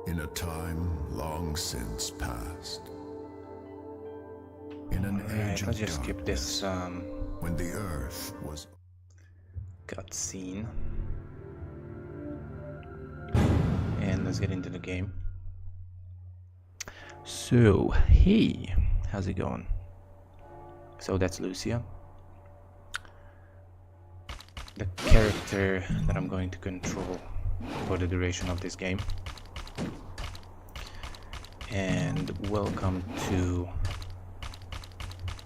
In a time long since past, in an age Let's of just skip this when the earth was cutscene and let's get into the game. So, hey, how's it going? So that's Lucia, the character that I'm going to control for the duration of this game. And welcome to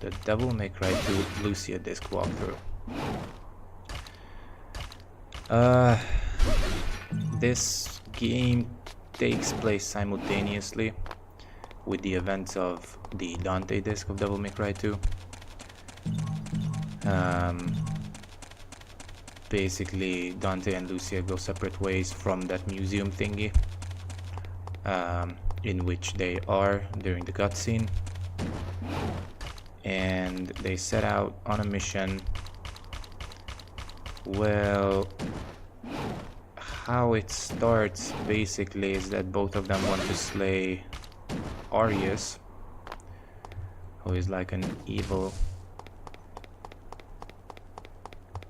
the Devil May Cry 2 Lucia Disc walkthrough. This game takes place simultaneously with the events of the Dante disc of Devil May Cry 2. Basically, Dante and Lucia go separate ways from that museum thingy, in which they are during the cutscene, and they set out on a mission. Well, how it starts basically is that both of them want to slay Arius, who is like an evil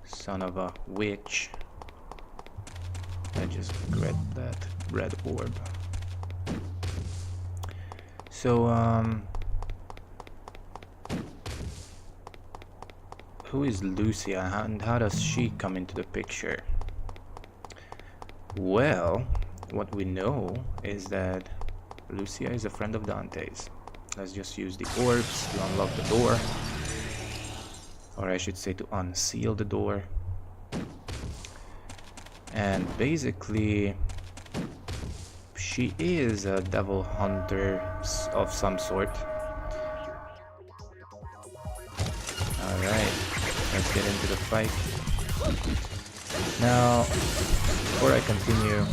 son of a witch. I just grabbed that red orb. So, who is Lucia and how does she come into the picture? Well, what we know is that Lucia is a friend of Dante's. Let's just use the orbs to unlock the door, or I should say to unseal the door. And basically, she is a devil hunter of some sort. Alright, let's get into the fight. Now, before I continue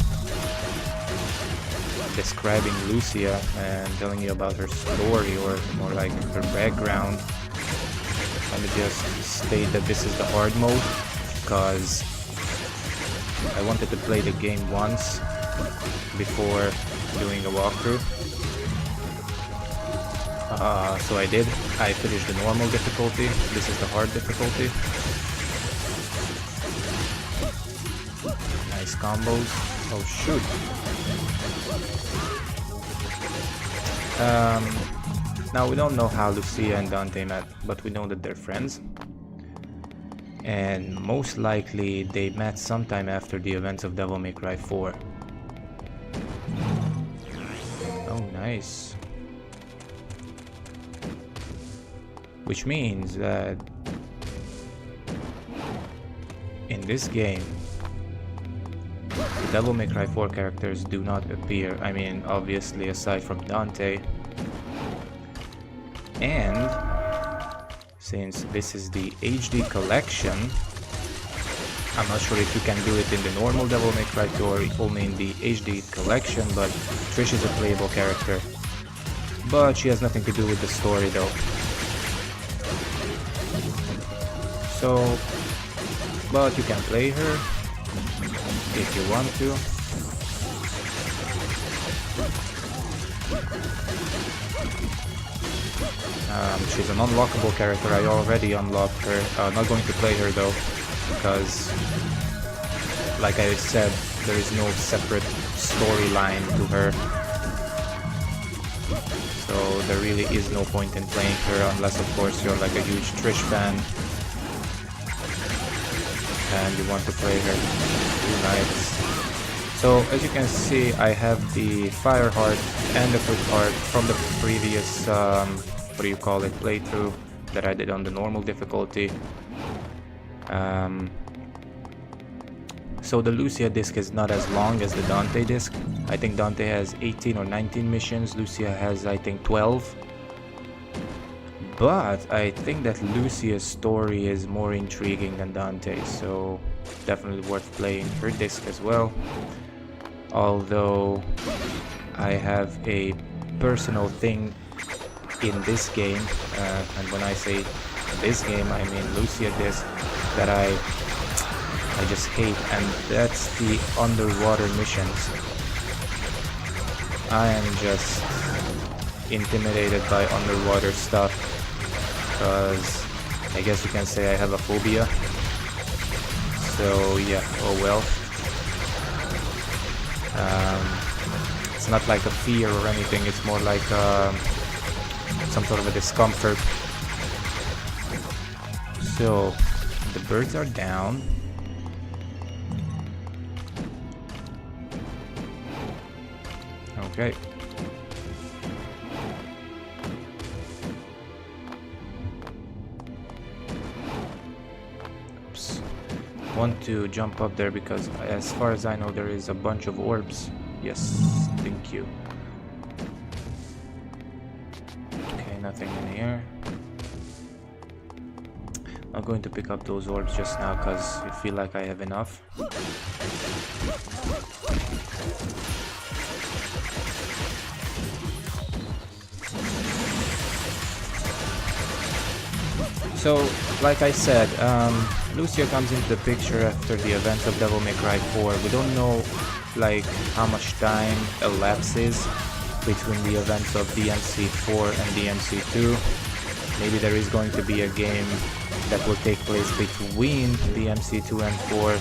describing Lucia and telling you about her story, or more like her background, let me just state that this is the hard mode, because I wanted to play the game once before doing a walkthrough. So I did. I finished the normal difficulty. This is the hard difficulty. Nice combos. Oh shoot. Now we don't know how Lucia and Dante met, but we know that they're friends. And most likely they met sometime after the events of Devil May Cry 4. Oh, nice. Which means that in this game, the Devil May Cry 4 characters do not appear. I mean, obviously, aside from Dante. And since this is the HD collection, I'm not sure if you can do it in the normal Devil May Cry 2 or only in the HD collection, but Trish is a playable character. But she has nothing to do with the story though. So, but you can play her if you want to. She's an unlockable character. I already unlocked her. Not going to play her though, because like I said, there is no separate storyline to her. So there really is no point in playing her unless of course you're like a huge Trish fan and you want to play her. Nice. So as you can see, I have the fire heart and the foot heart from the previous what do you call it, playthrough that I did on the normal difficulty. So the Lucia disc is not as long as the Dante disc. I think Dante has 18 or 19 missions, Lucia has I think 12. But I think that Lucia's story is more intriguing than Dante's, so definitely worth playing her disc as well. Although I have a personal thing in this game, and when I say this game I mean Lucia disc, that I just hate, and that's the underwater missions. I am just intimidated by underwater stuff, because I guess you can say I have a phobia. So yeah, oh well. It's not like a fear or anything, it's more like some sort of a discomfort. So the birds are down. Okay. Oops. Want to jump up there because as far as I know there is a bunch of orbs. Yes, thank you. Okay, nothing in here. I'm going to pick up those orbs just now because I feel like I have enough. So, like I said, Lucia comes into the picture after the events of Devil May Cry 4. We don't know like how much time elapses between the events of DMC 4 and DMC 2. Maybe there is going to be a game that will take place between DMC 2 and 4,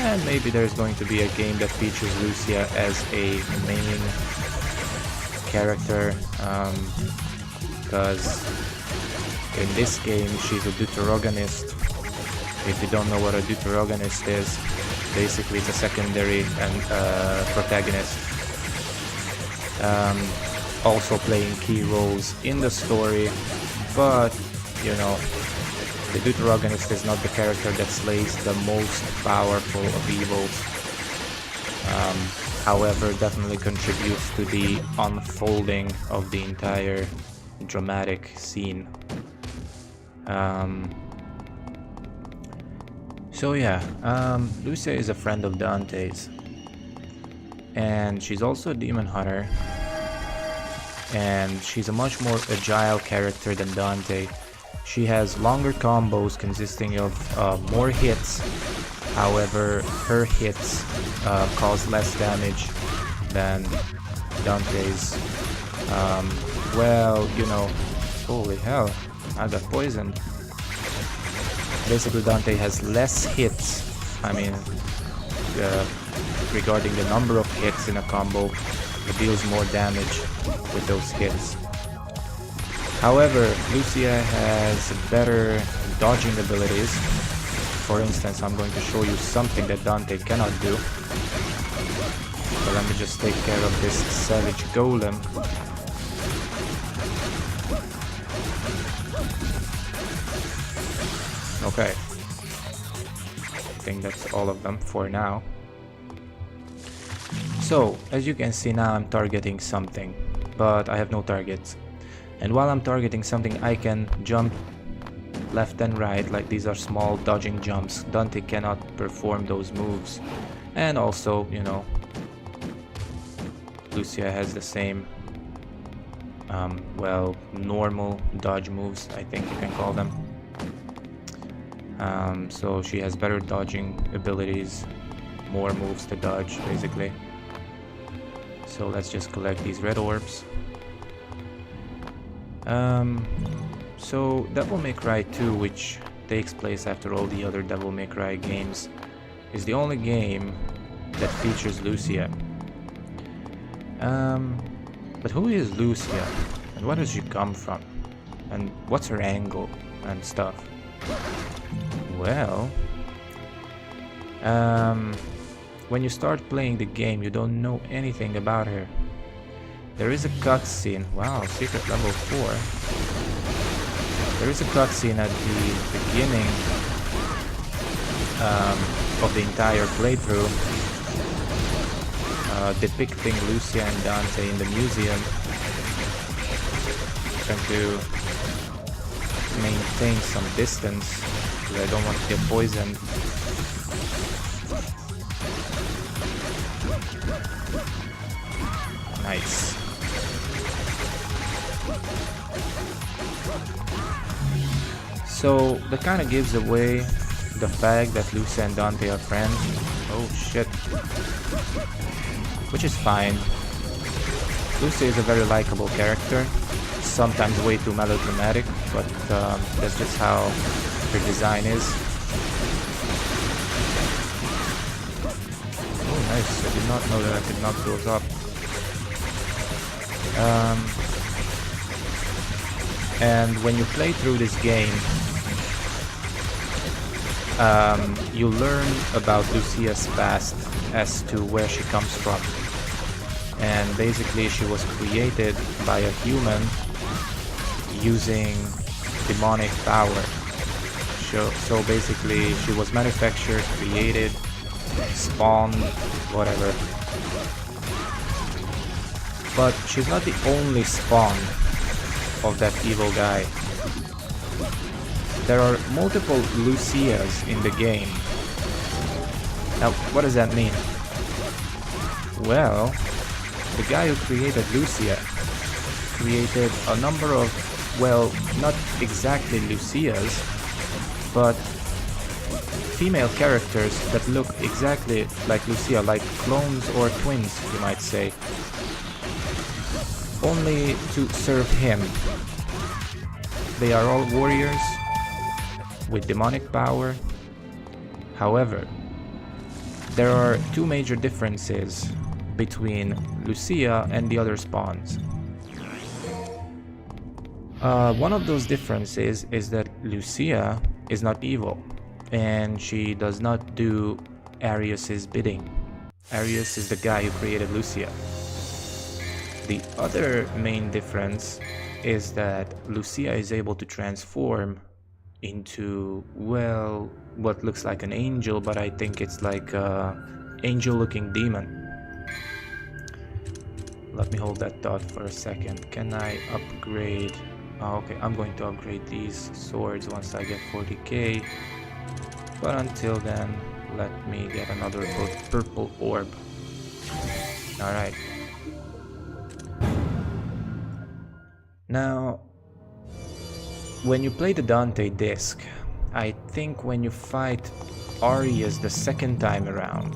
and maybe there's going to be a game that features Lucia as a main character, because in this game she's a deuteragonist. If you don't know what a deuteragonist is, basically it's a secondary and protagonist, also playing key roles in the story, but you know, the deuteragonist is not the character that slays the most powerful of evils. However, definitely contributes to the unfolding of the entire dramatic scene. So yeah, Lucia is a friend of Dante's, and she's also a demon hunter, and she's a much more agile character than Dante. She has longer combos consisting of more hits. However, her hits cause less damage than Dante's. Well, you know, holy hell, I got poisoned. Basically, Dante has less hits. I mean, regarding the number of hits in a combo, it deals more damage with those hits. However, Lucia has better dodging abilities. For instance, I'm going to show you something that Dante cannot do. So let me just take care of this savage golem. Okay. I think that's all of them for now. So, as you can see now, I'm targeting something, but I have no targets. And while I'm targeting something, I can jump left and right, like these are small dodging jumps. Dante cannot perform those moves. And also, you know, Lucia has the same, well, normal dodge moves, I think you can call them. So she has better dodging abilities, more moves to dodge, basically. So let's just collect these red orbs. So Devil May Cry 2, which takes place after all the other Devil May Cry games, is the only game that features Lucia. But who is Lucia? And where does she come from? And what's her angle and stuff? Well, when you start playing the game, you don't know anything about her. There is a cutscene. Wow, secret level 4. There is a cutscene at the beginning of the entire playthrough, depicting Lucia and Dante in the museum, trying to maintain some distance because I don't want to get poisoned. Nice. So that kind of gives away the fact that Lucia and Dante are friends. Oh shit. Which is fine. Lucia is a very likable character, sometimes way too melodramatic, but that's just how her design is. Oh nice, I did not know that I could knock those up. And when you play through this game, you learn about Lucia's past as to where she comes from. And basically she was created by a human using demonic power. So basically she was manufactured, created, spawned, whatever. But she's not the only spawn of that evil guy. There are multiple Lucias in the game. Now, what does that mean? Well, the guy who created Lucia created a number of, well, not exactly Lucias, but female characters that look exactly like Lucia, like clones or twins, you might say, only to serve him. They are all warriors with demonic power. However, there are two major differences between Lucia and the other spawns. One of those differences is that Lucia is not evil, and she does not do Arius's bidding. Arius is the guy who created Lucia. The other main difference is that Lucia is able to transform into, well, what looks like an angel, but I think it's like an angel-looking demon. Let me hold that thought for a second. Can I upgrade? Oh, okay, I'm going to upgrade these swords once I get 40k. But until then, let me get another purple orb. Alright. Now, when you play the Dante disc, I think when you fight Arius the second time around,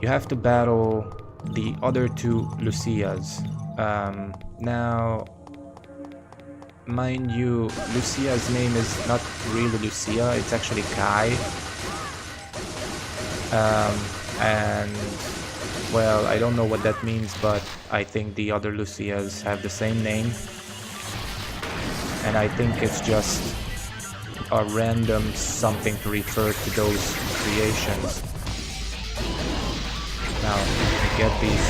you have to battle the other two Lucias. Now, mind you, Lucia's name is not really Lucia, it's actually Kai. And, well, I don't know what that means, but I think the other Lucias have the same name. And I think it's just a random something to refer to those creations. Now, get these.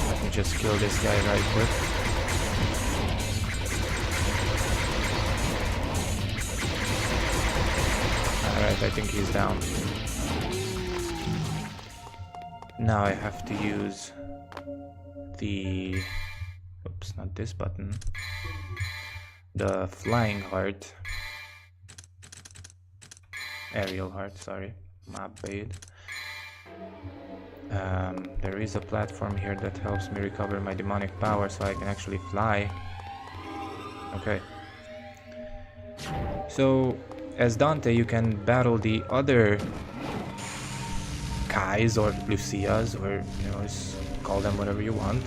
Let me just kill this guy right quick. Alright, I think he's down. Now I have to use the... oops, not this button. The flying heart. Aerial heart, sorry. My bad. There is a platform here that helps me recover my demonic power so I can actually fly. Okay. So, as Dante, you can battle the other Kais or Lucias, or, you know, just call them whatever you want.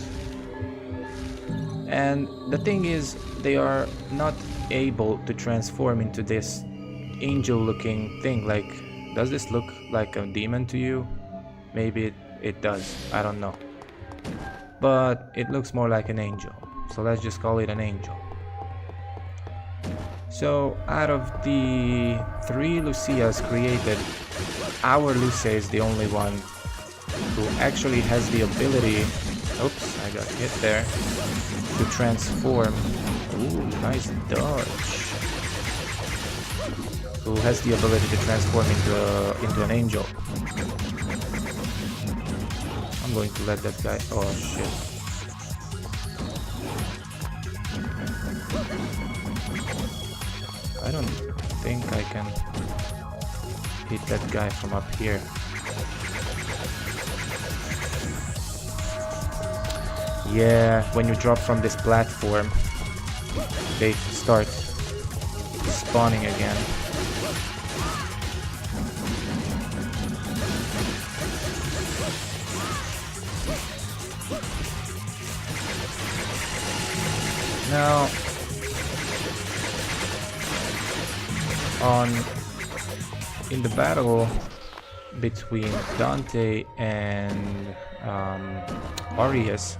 And the thing is, they are not able to transform into this angel-looking thing. Like, does this look like a demon to you? Maybe it does, I don't know. But it looks more like an angel, so let's just call it an angel. So, out of the 3 Lucias created, our Lucia is the only one who actually has the ability... oops, I got hit there. To transform... ooh, nice dodge. Who has the ability to transform into an angel. I'm going to let that guy... oh shit. I don't think I can hit that guy from up here. Yeah, when you drop from this platform, they start spawning again. Now, in the battle between Dante and Arius,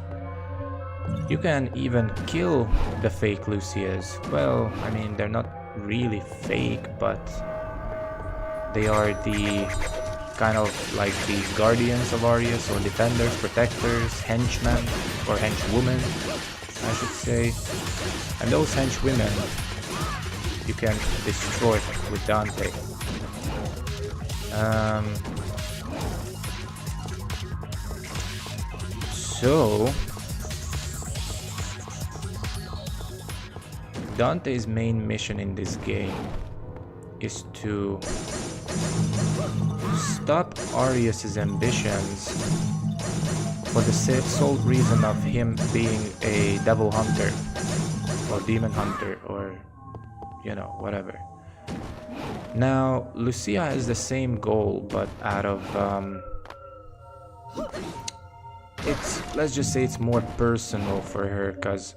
you can even kill the fake Lucias. Well, I mean, they're not really fake, but they are the kind of like the guardians of Arius, or defenders, protectors, henchmen, or henchwomen, I should say. And those henchwomen you can destroy with Dante. So Dante's main mission in this game is to stop Arius's ambitions for the sole reason of him being a devil hunter or demon hunter, or you know, whatever. Now Lucia has the same goal, but out of let's just say it's more personal for her, because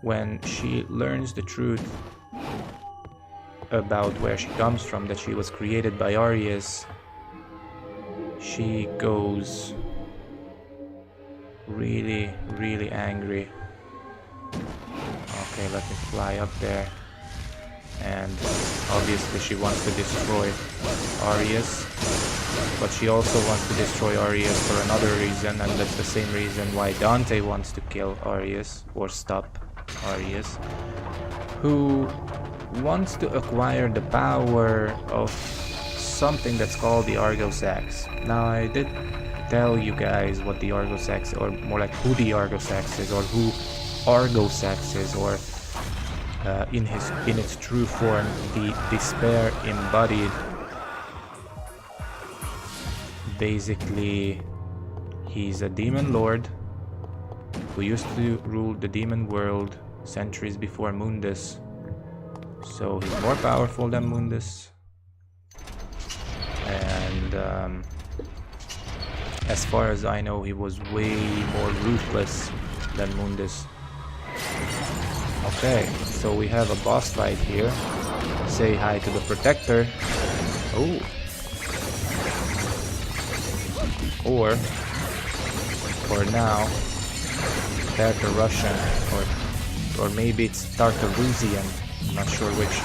when she learns the truth about where she comes from, that she was created by Arius, she goes really, really angry. Okay, let me fly up there. And obviously she wants to destroy Arius, but she also wants to destroy Arius for another reason, and that's the same reason why Dante wants to kill Arius, or stop Arius, who wants to acquire the power of something that's called the Argosax. Now, I did tell you guys what the Argosax, or more like who the Argosax is, or who Argosax is, or in its true form, the despair embodied. Basically, he's a demon lord who used to rule the demon world centuries before Mundus. So he's more powerful than Mundus, and as far as I know, he was way more ruthless than Mundus. Okay, so we have a boss fight here. Say hi to the protector. Oh. Or, for now, Tartarussian, or maybe it's Tartarusian. I'm not sure which.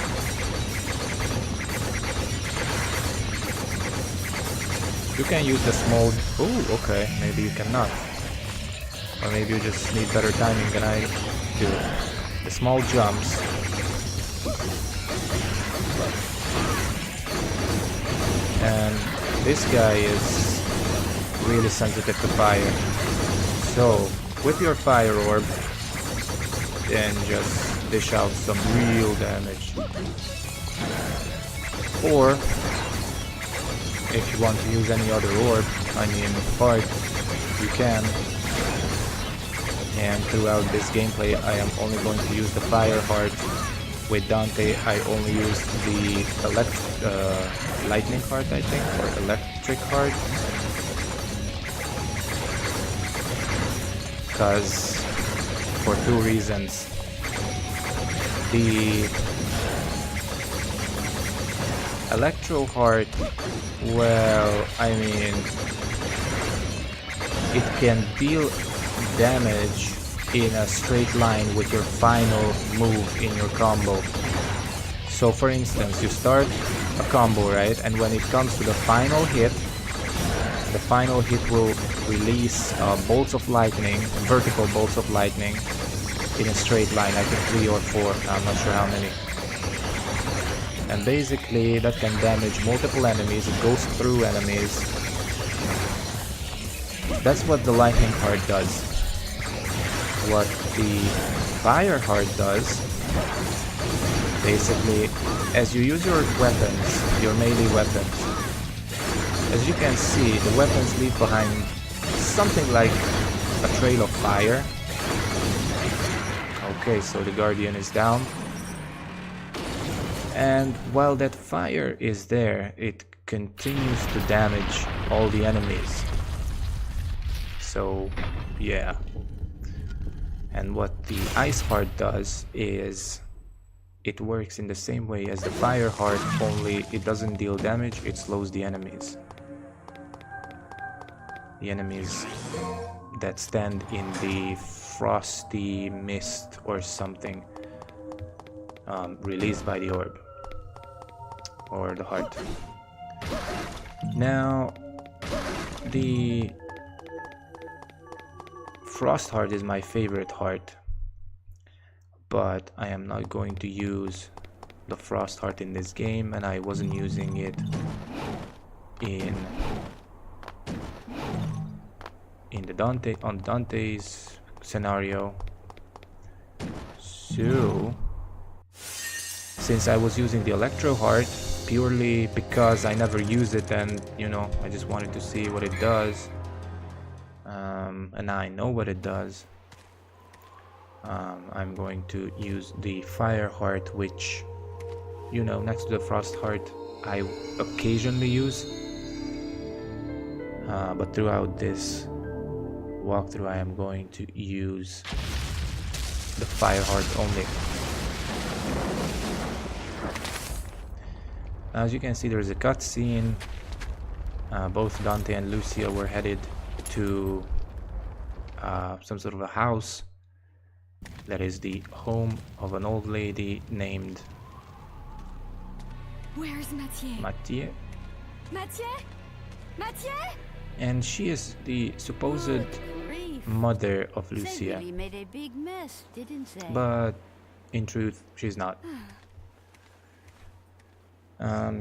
You can use the small... Oh, okay, maybe you cannot. Or maybe you just need better timing than I do. The small jumps. And this guy is really sensitive to fire. So, with your fire orb, then just dish out some real damage. Or, if you want to use any other orb, I mean heart, you can. And throughout this gameplay, I am only going to use the fire heart. With Dante, I only use the lightning heart, I think, or electric heart. Because, for two reasons. The electro heart, well, I mean, it can deal damage in a straight line with your final move in your combo. So for instance, you start a combo, right? And when it comes to the final hit will release bolts of lightning, vertical bolts of lightning, in a straight line, I think 3 or 4, I'm not sure how many. And basically that can damage multiple enemies, it goes through enemies. That's what the lightning heart does. What the fire heart does, basically, as you use your weapons, your melee weapons, as you can see, the weapons leave behind something like a trail of fire. Okay, so the Guardian is down. And while that fire is there, it continues to damage all the enemies. So, yeah. And what the Ice Heart does is it works in the same way as the Fire Heart, only it doesn't deal damage, it slows the enemies. The enemies that stand in the frosty mist or something released by the orb or the heart. Now, the Frost Heart is my favorite heart, but I am not going to use the Frost Heart in this game, and I wasn't using it in the Dante's scenario. So, since I was using the Electro Heart purely because I never use it, and you know, I just wanted to see what it does, and I know what it does, I'm going to use the Fire Heart, which, you know, next to the Frost Heart I occasionally use, but throughout this walkthrough I am going to use the Fire Heart only. As you can see, there's a cutscene. Both Dante and Lucia were headed to some sort of a house that is the home of an old lady named Where's Mathieu? Mathieu. Mathieu? Mathieu? And she is the supposed Good grief. mother of They Lucia, really made a big mess, didn't they? but in truth she's not.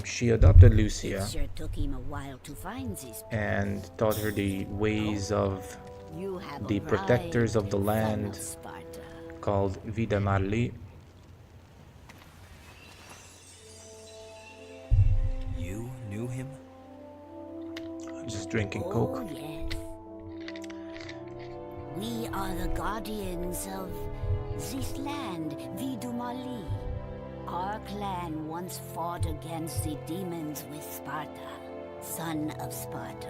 She adopted Lucia It sure took him a while to find this. and taught her the ways of You have the arrived, protectors of the son land of Sparta. called Vida Marli. You knew him? Just drinking Oh, coke. yes. We are the guardians of this land, Vidumali. Our clan once fought against the demons with Sparta, son of Sparta.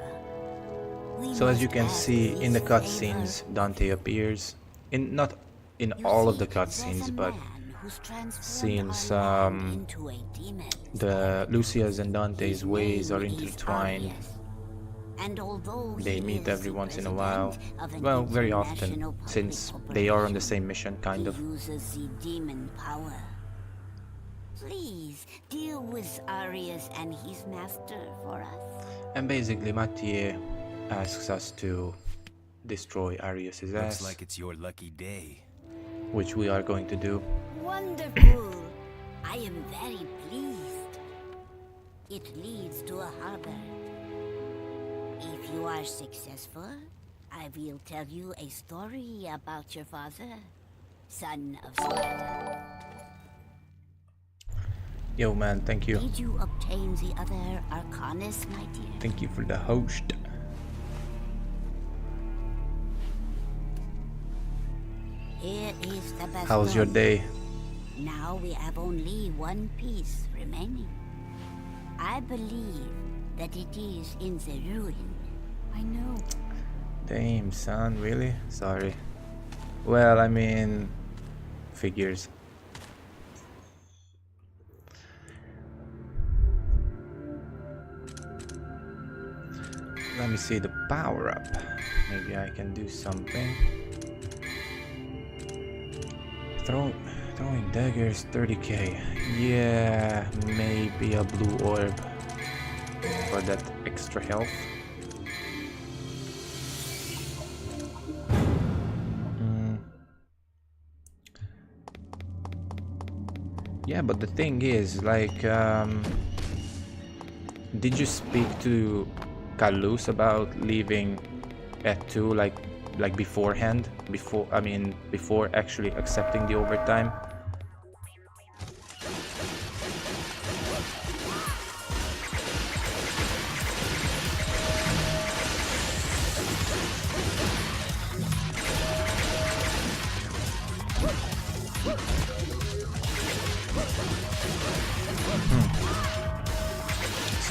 We So as you must can ask see in the this cutscenes, favor. Dante appears in not in You all of see, the there's cutscenes, a but man who's transformed since our land into a demon. the Lucia's and Dante's His ways are name is intertwined. Arius. And although They he meet is every the once in a while. president of an Well, very often, international public since they are on the corporation, same mission, kind of. he uses the demon power. Please deal with Arius and his master for us. And basically, Mathieu asks us to destroy Arius's Looks ass, like it's your lucky day. which we are going to do. Wonderful! I am very pleased. It leads to a harbor. If you are successful, I will tell you a story about your father, son of Sparta. Yo, man, thank you. Did you obtain the other Arcanus, my dear? Thank you for the host. Here is the best. How's your day? Now we have only one piece remaining. I believe that it is in the ruin. I know. Damn, son, really? Sorry. Well, I mean, figures. Let me see the power up. Maybe I can do something. Throwing daggers, 30k. Yeah, maybe a blue orb for that extra health. Yeah, but the thing is, like, did you speak to Kalus about leaving at 2, like beforehand? Before actually accepting the overtime?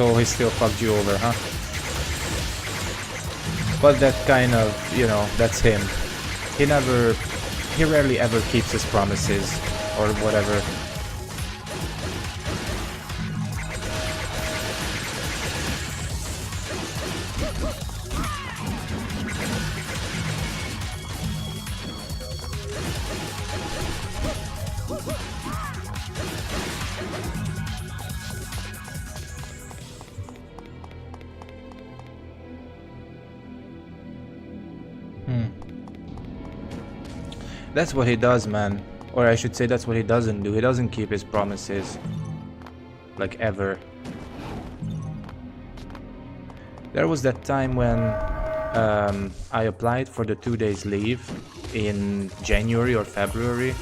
So he still fucked you over, huh? But that kind of, you know, that's him. He rarely ever keeps his promises or whatever. That's what he does, man. Or I should say that's what he doesn't do. He doesn't keep his promises. Like, ever. There was that time when I applied for the 2 days leave in January or February.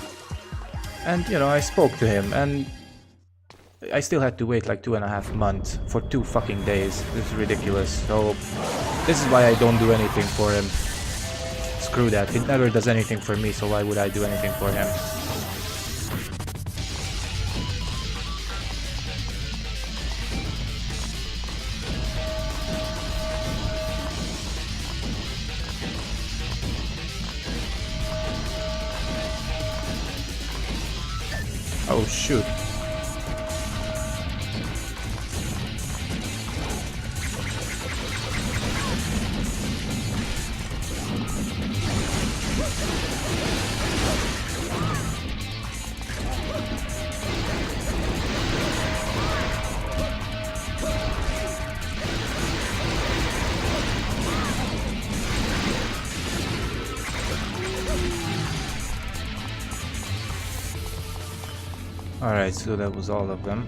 And, you know, I spoke to him and I still had to wait like 2.5 months for 2 fucking days. This is ridiculous. So, this is why I don't do anything for him. Screw that. He never does anything for me, so why would I do anything for him? Oh shoot. Alright, so that was all of them.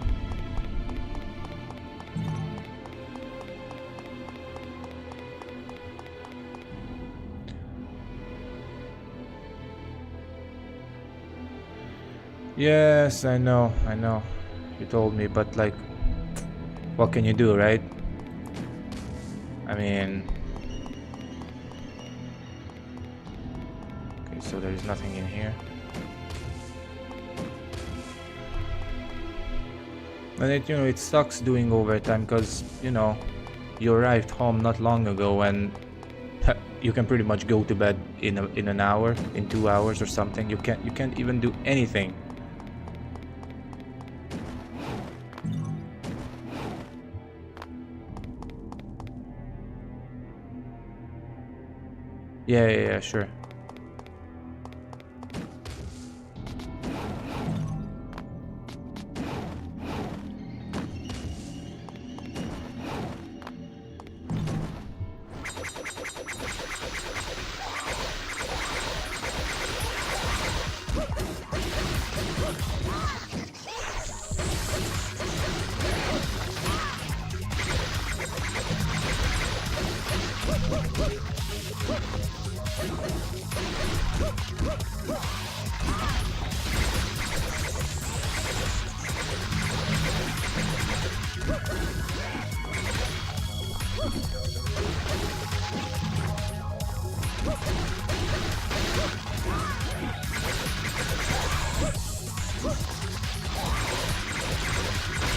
Yes, I know. You told me, but like, what can you do, right? I mean... Okay, so there's nothing in here. And it sucks doing overtime because, you know, you arrived home not long ago and you can pretty much go to bed in an hour, in 2 hours or something. You can't even do anything. Yeah, sure.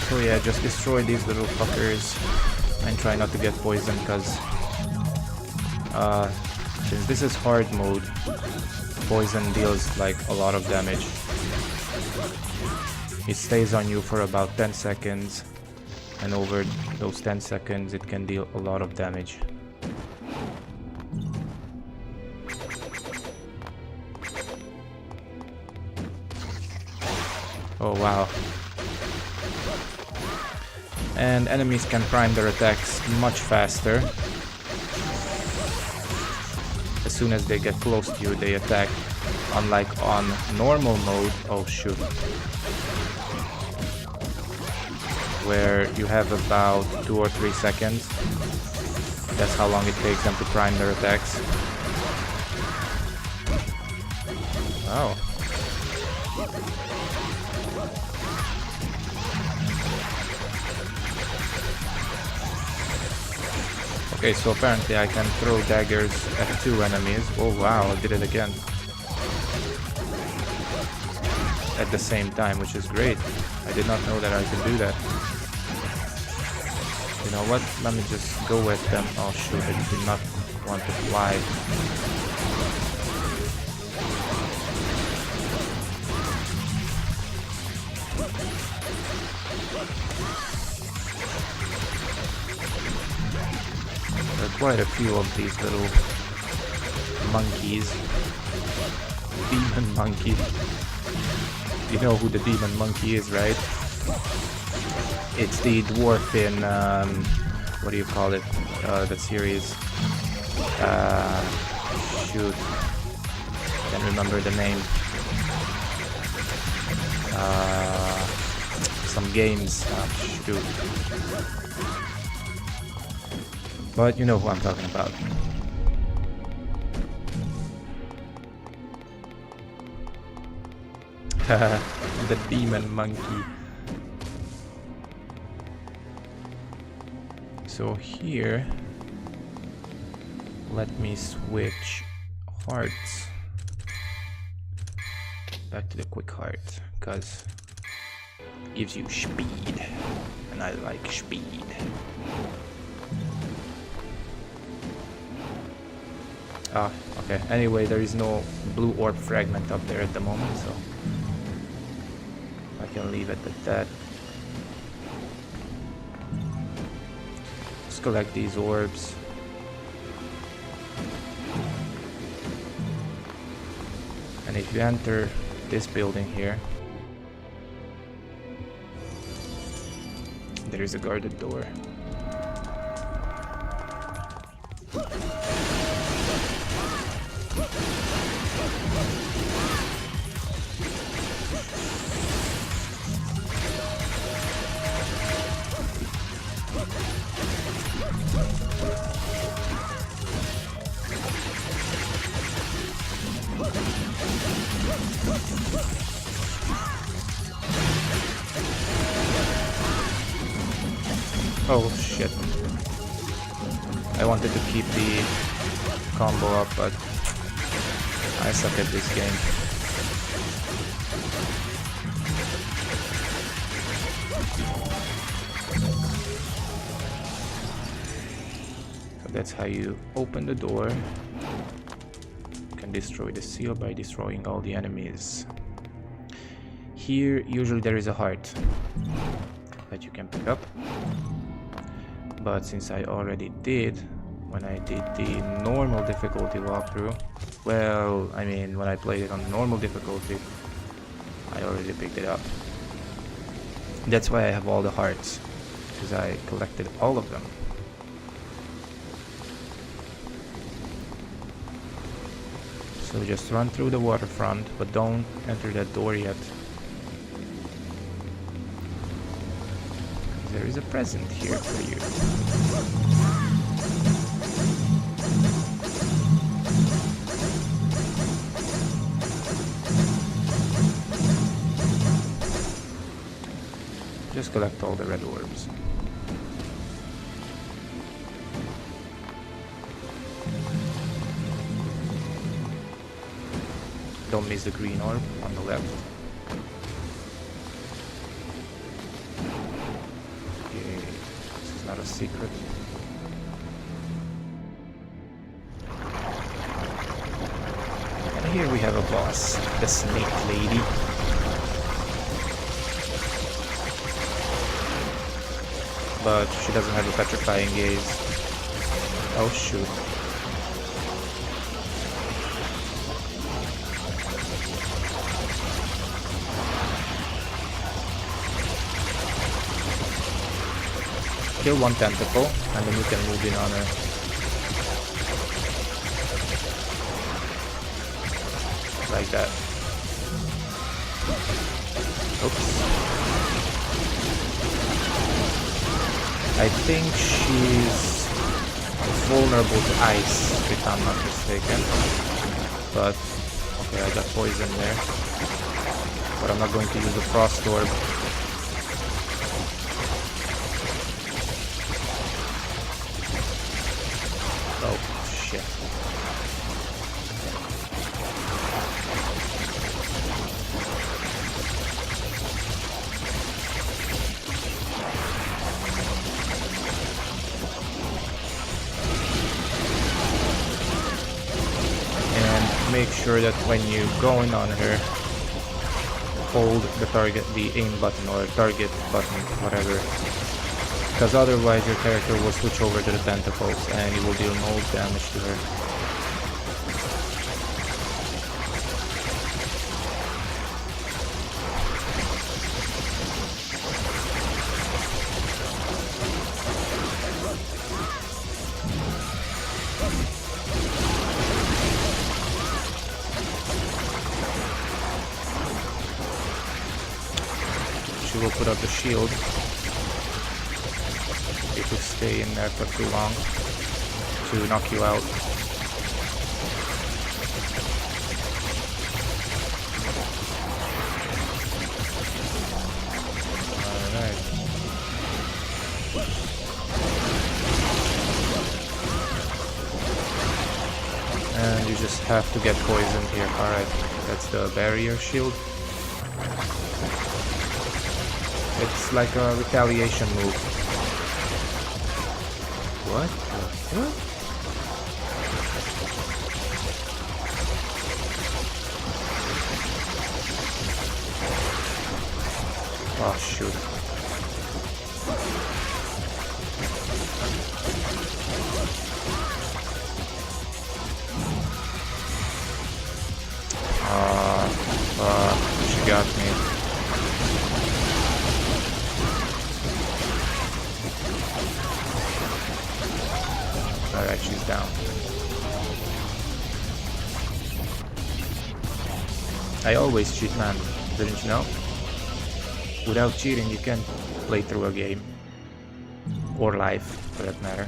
So yeah, just destroy these little fuckers and try not to get poisoned, because since this is hard mode, poison deals like a lot of damage. It stays on you for about 10 seconds, and over those 10 seconds it can deal a lot of damage. Oh wow. And enemies can prime their attacks much faster. As soon as they get close to you, they attack. Unlike on normal mode, oh shoot, where you have about 2 or 3 seconds. That's how long it takes them to prime their attacks. Oh. Okay, so apparently I can throw daggers at 2 enemies. Oh wow, I did it again. At the same time, which is great. I did not know that I could do that. You know what? Let me just go with them. Oh shoot, I do not want to fly. There are quite a few of these little monkeys. Demon monkey. You know who the demon monkey is, right? It's the dwarf in, what do you call it? The series. Shoot. Can't remember the name. Some games. Shoot. But you know who I'm talking about. The demon monkey. So here, let me switch hearts back to the quick heart, because it gives you speed, and I like speed. Ah, okay. Anyway, there is no blue orb fragment up there at the moment, so I can leave it at that. Let's collect these orbs. And if you enter this building here, there is a guarded door. Oh shit. I wanted to keep the combo up, but I suck at this game. So that's how you open the door. You can destroy the seal by destroying all the enemies. Here, usually there is a heart that you can pick up. But since I already did, when I did the normal difficulty walkthrough, well, I mean, when I played it on normal difficulty, I already picked it up. That's why I have all the hearts, because I collected all of them. So just run through the waterfront, but don't enter that door yet. There is a present here for you. Just collect all the red orbs. Don't miss the green orb on the left. Not a secret. And here we have a boss, the Snake Lady. But she doesn't have a petrifying gaze. Oh shoot. Kill one tentacle, and then you can move in on her. Like that. Oops. I think she's vulnerable to ice, if I'm not mistaken. But, okay, I got poison there. But I'm not going to use the frost orb. Oh, shit. make sure that when you go in on her, hold the aim button or target button, whatever. Because otherwise your character will switch over to the tentacles and you will deal no damage to her. She will put up the shield. It will stay in there for too long to knock you out. Alright. And you just have to get poisoned here. Alright, that's the barrier shield. It's like a retaliation move. What? What? Oh shoot. She got me. Alright, she's down. I always cheat, man. Didn't you know? Without cheating, you can't play through a game. Or life, for that matter.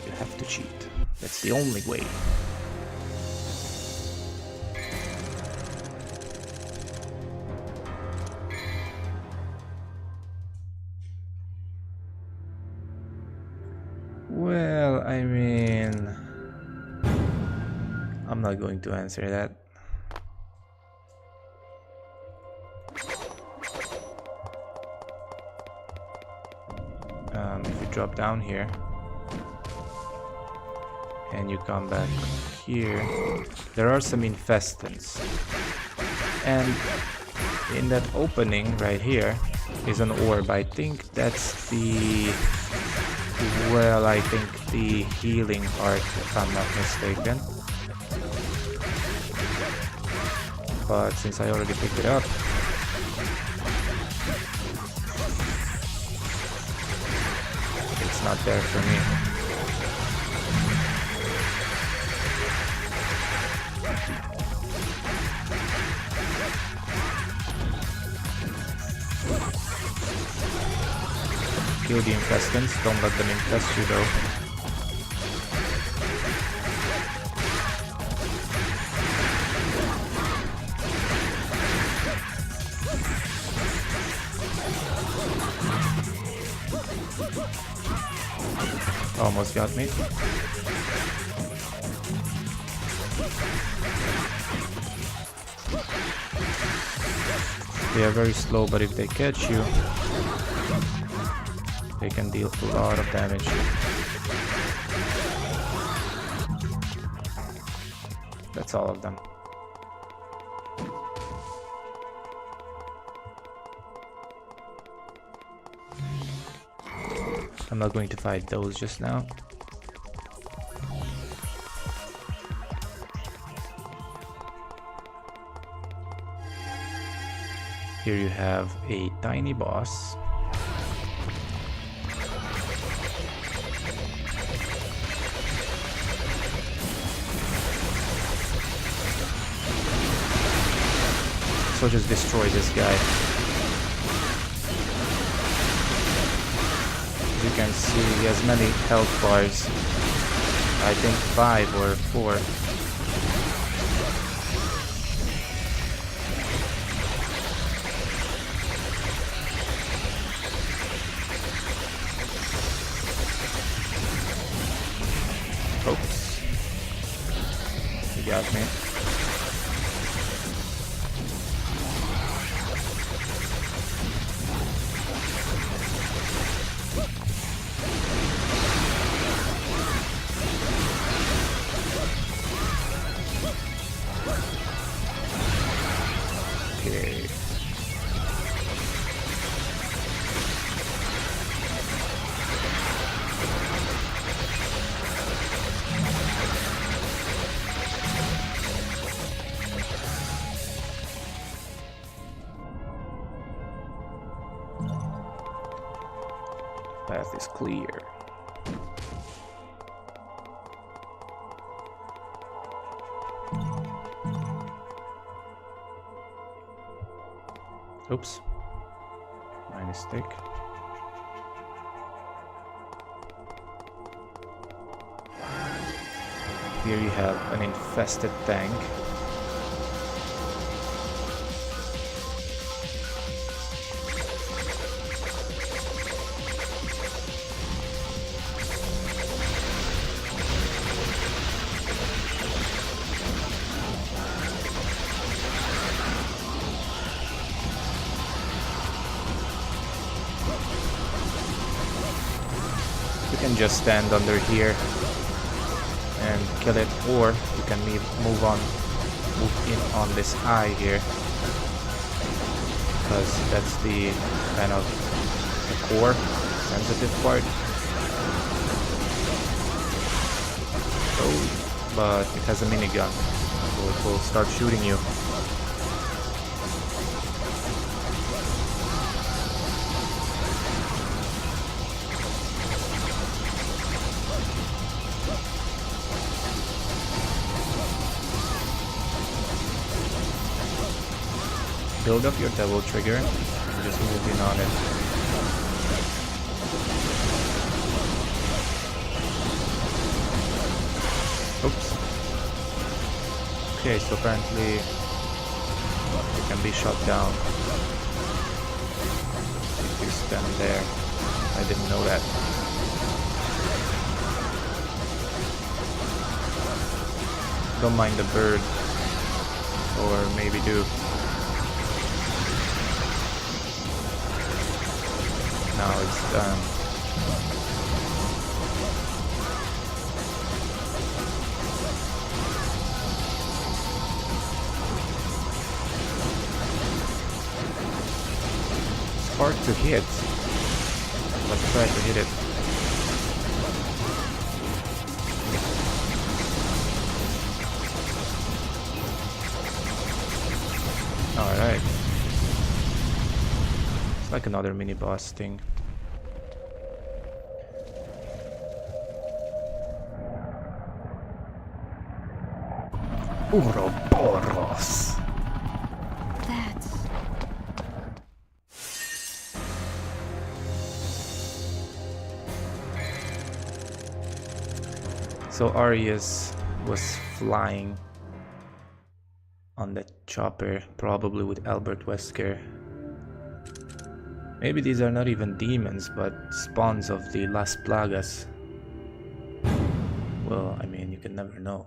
You have to cheat. That's the only way. Well, I mean, I'm not going to answer that. If you drop down here and you come back here, there are some infestants, and in that opening right here is an orb. I think that's the, well, I think the healing part, if I'm not mistaken. But since I already picked it up, it's not there for me. Kill the infestants, don't let them infest you though. Almost got me. They are very slow, but if they catch you, they can deal a lot of damage. That's all of them. I'm not going to fight those just now. Here you have a tiny boss. So just destroy this guy. As you can see, he has many health bars. I think 5 or 4. Oops. He got me. path is clear. Oops. My mistake. Here you have an infested tank. You can just stand under here and kill it, or you can move in on this eye here, because that's the kind of the core sensitive part. Oh, but it has a minigun, so it will start shooting you. Build up your double trigger and just move in on it. Oops. Okay, so apparently it can be shot down if you stand there. I didn't know that. Don't mind the bird, or maybe do. Now it's done. It's hard to hit. Let's try to hit it. Alright. It's like another mini boss thing. Ouroboros. That's... So Arius was flying on that chopper, probably with Albert Wesker. Maybe these are not even demons, but spawns of the Las Plagas. Well, I mean, you can never know.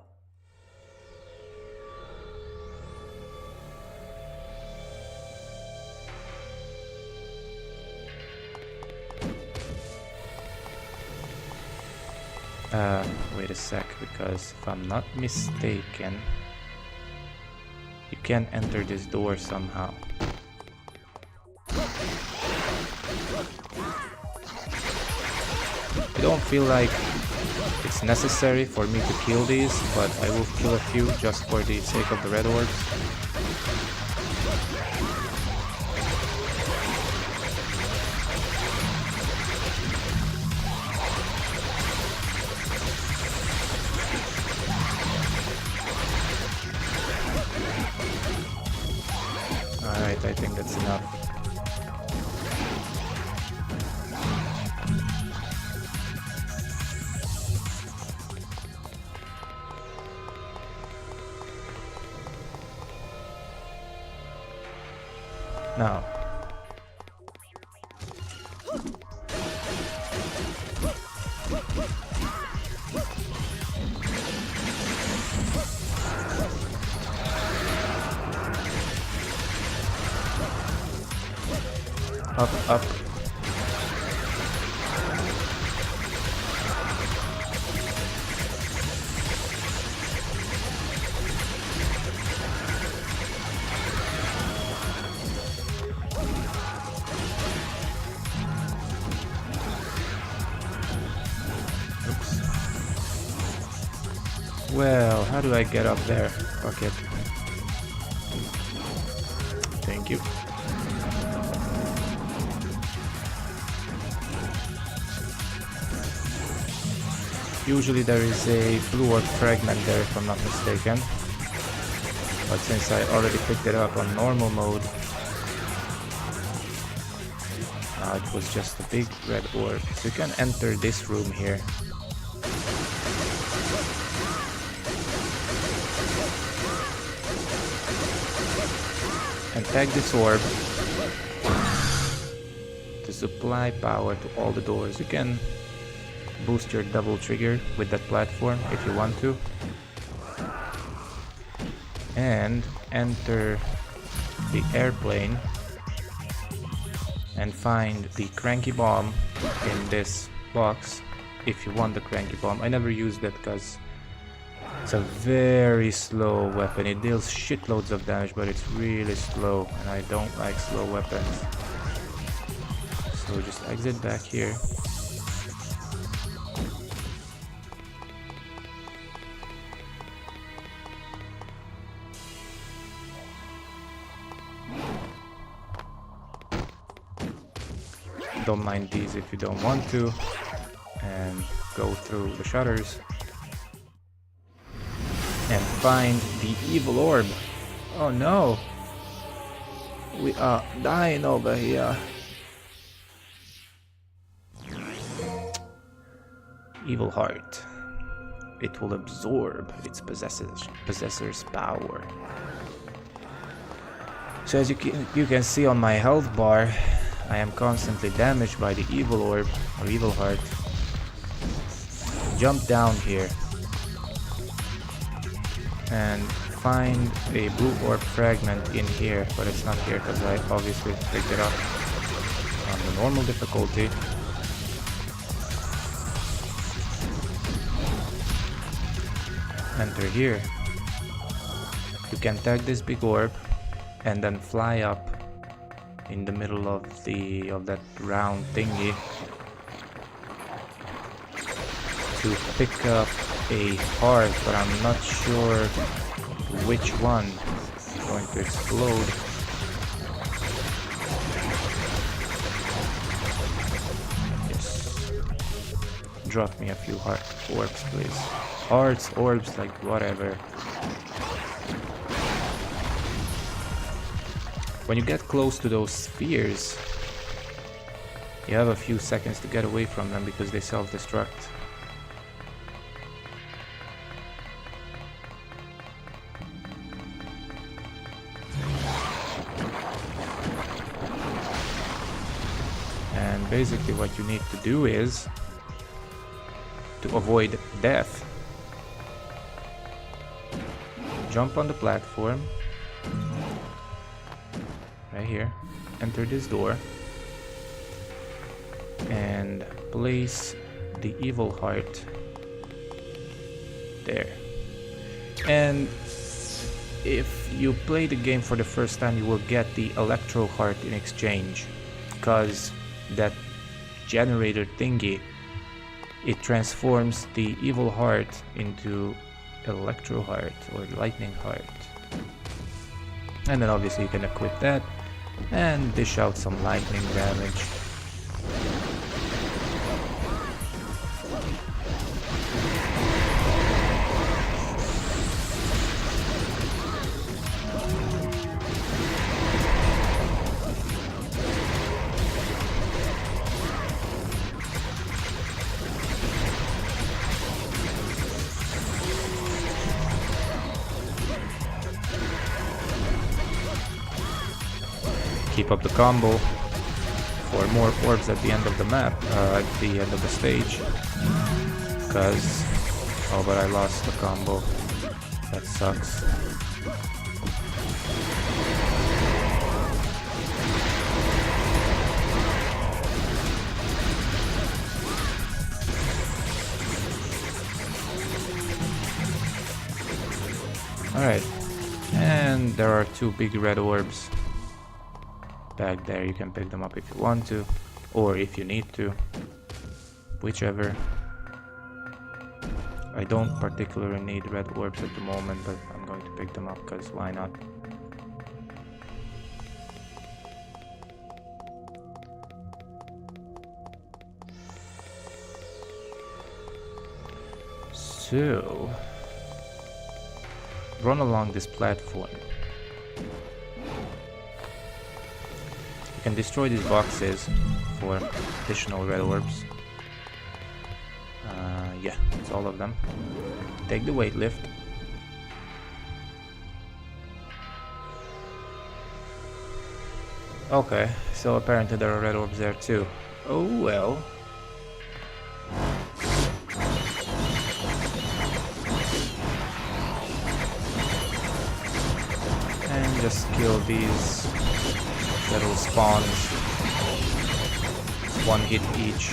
Wait a sec, because if I'm not mistaken, you can enter this door somehow. I don't feel like it's necessary for me to kill these, but I will kill a few just for the sake of the red orbs. Alright, I think that's enough. Now, up. Oops. Well, how do I get up there? Fuck it. Thank you. Usually there is a blue orb fragment there if I'm not mistaken. But since I already picked it up on normal mode, it was just a big red orb. So you can enter this room here. And tag this orb to supply power to all the doors. You can boost your double trigger with that platform if you want to. And enter the airplane and find the cranky bomb in this box if you want the cranky bomb. I never used it because it's a very slow weapon. It deals shitloads of damage, but it's really slow, and I don't like slow weapons. So just exit back here. Don't mind these if you don't want to, and go through the shutters and find the evil orb. Oh no, we are dying over here. Evil heart. It will absorb its possessor's power. So as you can see on my health bar, I am constantly damaged by the evil orb or evil heart. Jump down here and find a blue orb fragment in here, but it's not here because I obviously picked it up on the normal difficulty. Enter here. You can tag this big orb and then fly up in the middle of that round thingy to pick up a heart, but I'm not sure which one is going to explode. Yes. Drop me a few heart orbs, please. Hearts, orbs, like whatever. When you get close to those spheres, you have a few seconds to get away from them because they self-destruct. And basically what you need to do is to avoid death. Jump on the platform right here, enter this door, and place the evil heart there. And if you play the game for the first time, you will get the electro heart in exchange, because that generator thingy, it transforms the evil heart into electro heart or lightning heart. And then obviously you can equip that and dish out some lightning damage. Keep up the combo for more orbs at the end of the map, at the end of the stage. Because, oh, but I lost the combo. That sucks. Alright, and there are two big red orbs back there. You can pick them up if you want to, or if you need to, whichever. I don't particularly need red orbs at the moment, but I'm going to pick them up because why not? So, run along this platform. You can destroy these boxes for additional red orbs. Yeah, it's all of them. Take the weight lift. Okay, so apparently there are red orbs there too. Oh well. And just kill these little spawns. One hit each.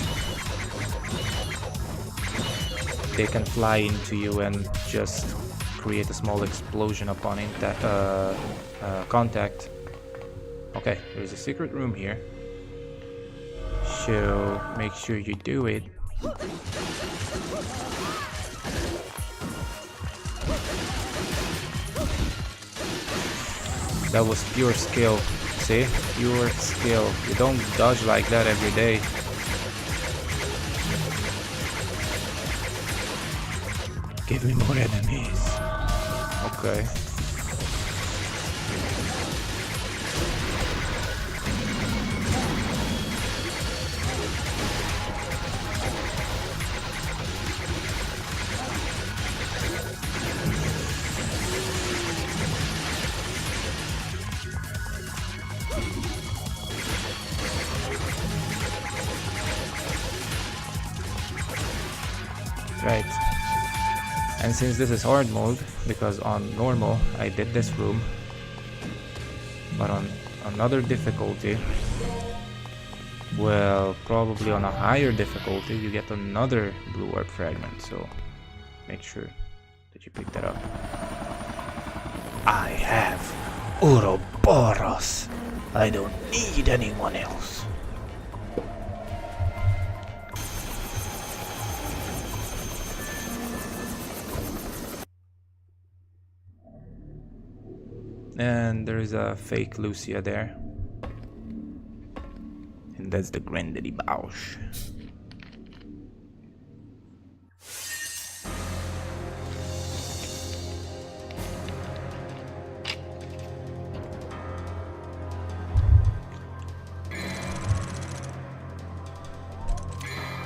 They can fly into you and just create a small explosion upon contact. Okay, there's a secret room here. So make sure you do it. That was pure skill. See? Pure skill. You don't dodge like that every day. Give me more enemies. Okay. Right. And since this is hard mode, because on normal I did this room, but on another difficulty, well, probably on a higher difficulty, you get another blue orb fragment, so make sure that you pick that up. I have Ouroboros. I don't need anyone else. And there is a fake Lucia there. And that's the Grande de Bausch.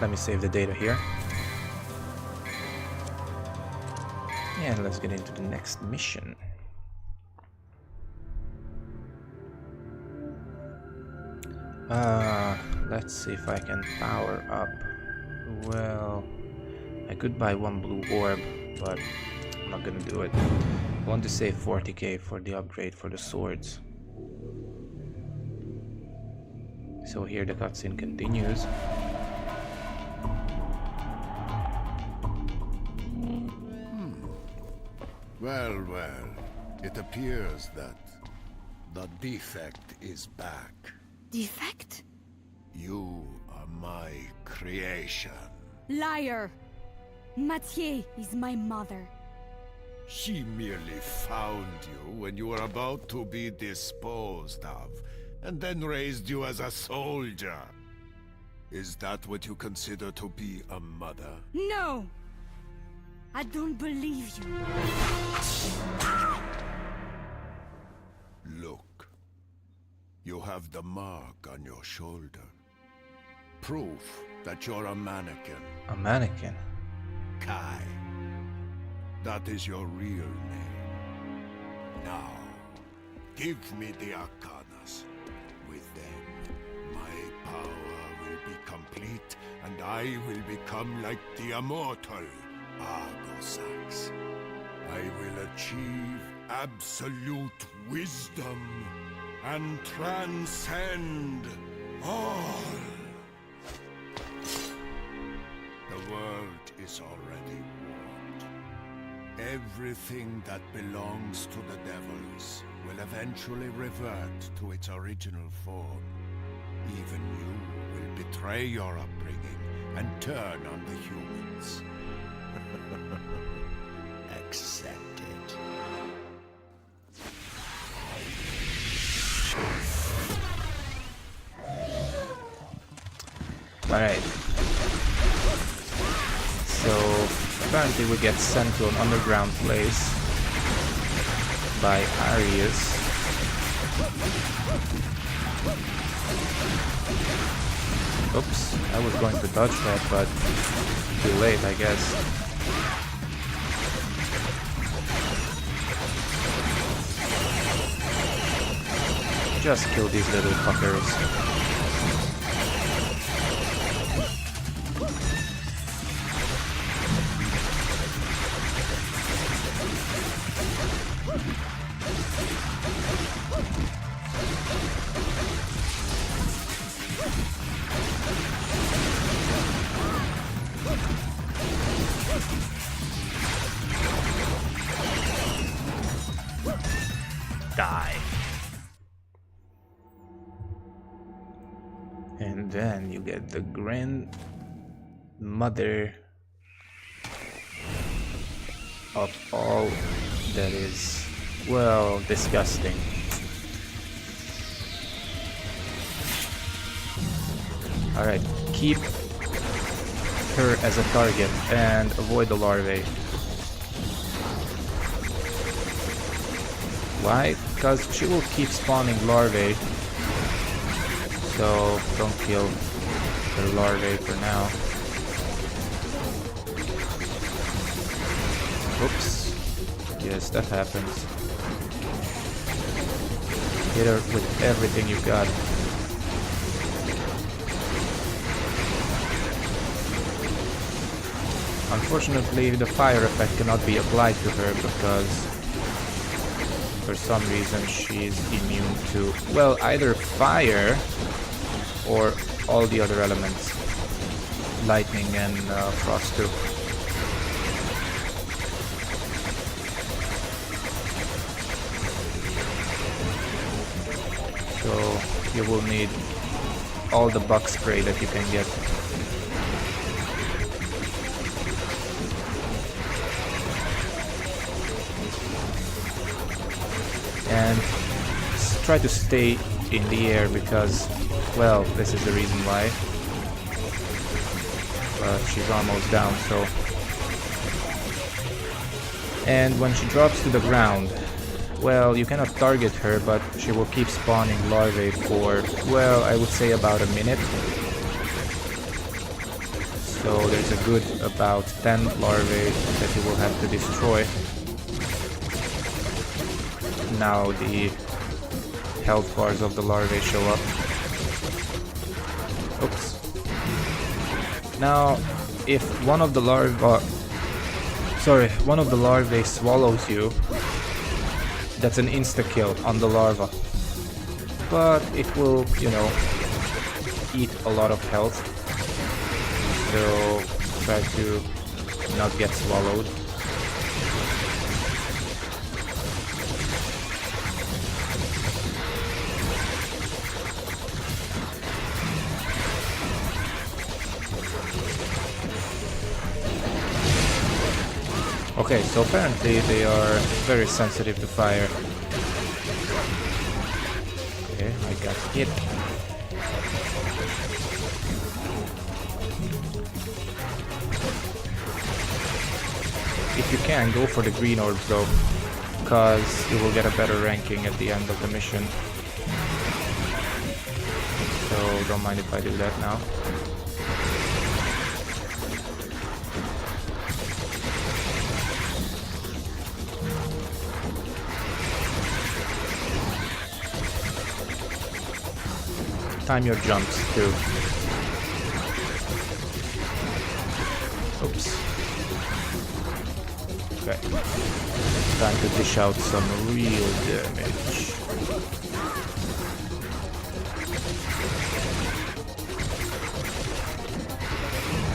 Let me save the data here. And let's get into the next mission. Let's see if I can power up. Well, I could buy one blue orb, but I'm not gonna do it. I want to save 40k for the upgrade for the swords. So here the cutscene continues. Well, well, it appears that the defect is back. Defect? You are my creation. Liar! Mathieu is my mother. She merely found you when you were about to be disposed of, and then raised you as a soldier. Is that what you consider to be a mother? No! I don't believe you. Look. You have the mark on your shoulder. Proof that you're a mannequin. A mannequin? Kai. That is your real name. Now, give me the Arcanas. With them, my power will be complete, and I will become like the immortal Argosax. I will achieve absolute wisdom and transcend all. The world is already warped. Everything that belongs to the devils will eventually revert to its original form. Even you will betray your upbringing and turn on the humans. Accept it. Alright. So apparently we get sent to an underground place by Arius. Oops, I was going to dodge that, but too late, I guess. Just kill these little fuckers. Die. And then you get the grandmother of all that is, well, disgusting. Alright, keep her as a target and avoid the larvae. Why? Because she will keep spawning larvae. So don't kill the larvae for now. Oops. Yes, that happens. Hit her with everything you got. Unfortunately, the fire effect cannot be applied to her because for some reason she's immune to, well, either fire or all the other elements. Lightning and frost too. So you will need all the bug spray that you can get. And try to stay in the air because, well, this is the reason why. But she's almost down, so. And when she drops to the ground, well, you cannot target her, but she will keep spawning larvae for, well, I would say about a minute. So there's a good about 10 larvae that you will have to destroy. Now the health bars of the larvae show up. Oops. Now, if one of the larvae swallows you, that's an insta-kill on the larva. But it will, you know, eat a lot of health. So try to not get swallowed. Okay, so apparently they are very sensitive to fire. Okay, I got hit. If you can, go for the green orbs though, because you will get a better ranking at the end of the mission. So don't mind if I do that now. Time your jumps too. Oops. Okay. Time to dish out some real damage.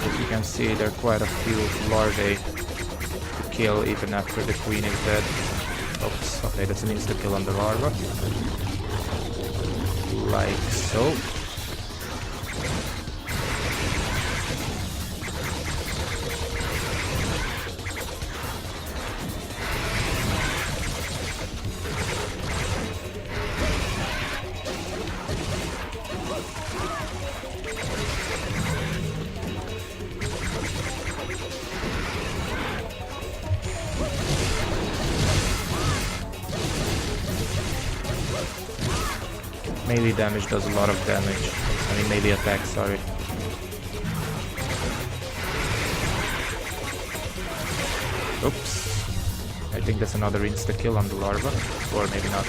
As you can see, there are quite a few larvae to kill even after the queen is dead. Oops. Okay, that's an insta-kill on the larva. Like so. melee damage does a lot of damage. I mean melee attack, sorry. Oops. I think that's another insta-kill on the larva. Or maybe not.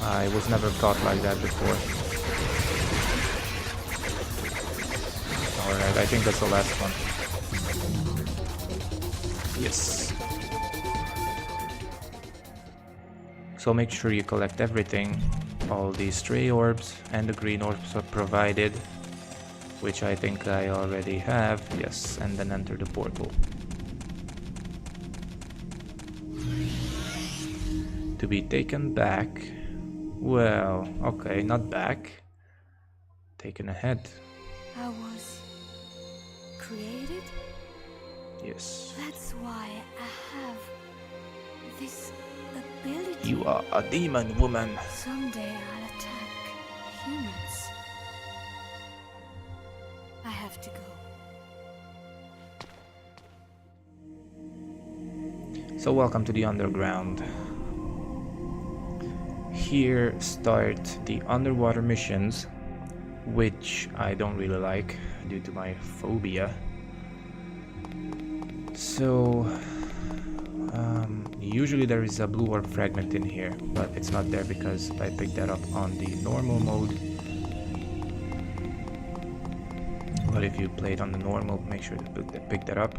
I was never caught like that before. Alright, I think that's the last one. Yes. So make sure you collect everything. All the stray orbs and the green orbs are provided, which I think I already have. Yes, and then enter the portal. To be taken back. Well, okay, not back. Taken ahead. I was created? Yes. That's why I have this ability. You are a demon woman. Someday I'll attack humans. I have to go. So welcome to the underground. Here start the underwater missions, which I don't really like due to my phobia. So usually there is a blue orb fragment in here, but it's not there because I picked that up on the normal mode. But if you play it on the normal, make sure to pick that up.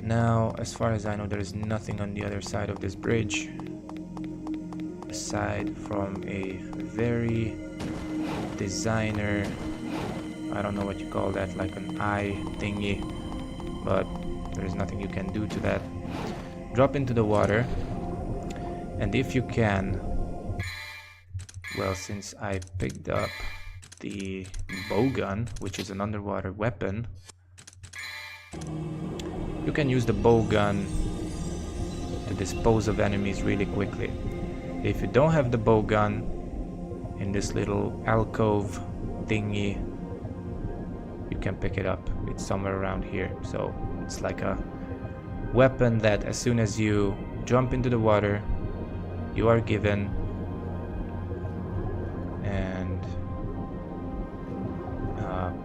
Now, as far as I know, there is nothing on the other side of this bridge, aside from a very designer, I don't know what you call that, like an eye thingy, but there is nothing you can do to that. Drop into the water, and if you can, well, since I picked up the bow gun, which is an underwater weapon, you can use the bow gun to dispose of enemies really quickly. If you don't have the bow gun, in this little alcove thingy, you can pick it up. It's somewhere around here. So it's like a weapon that as soon as you jump into the water, you are given, and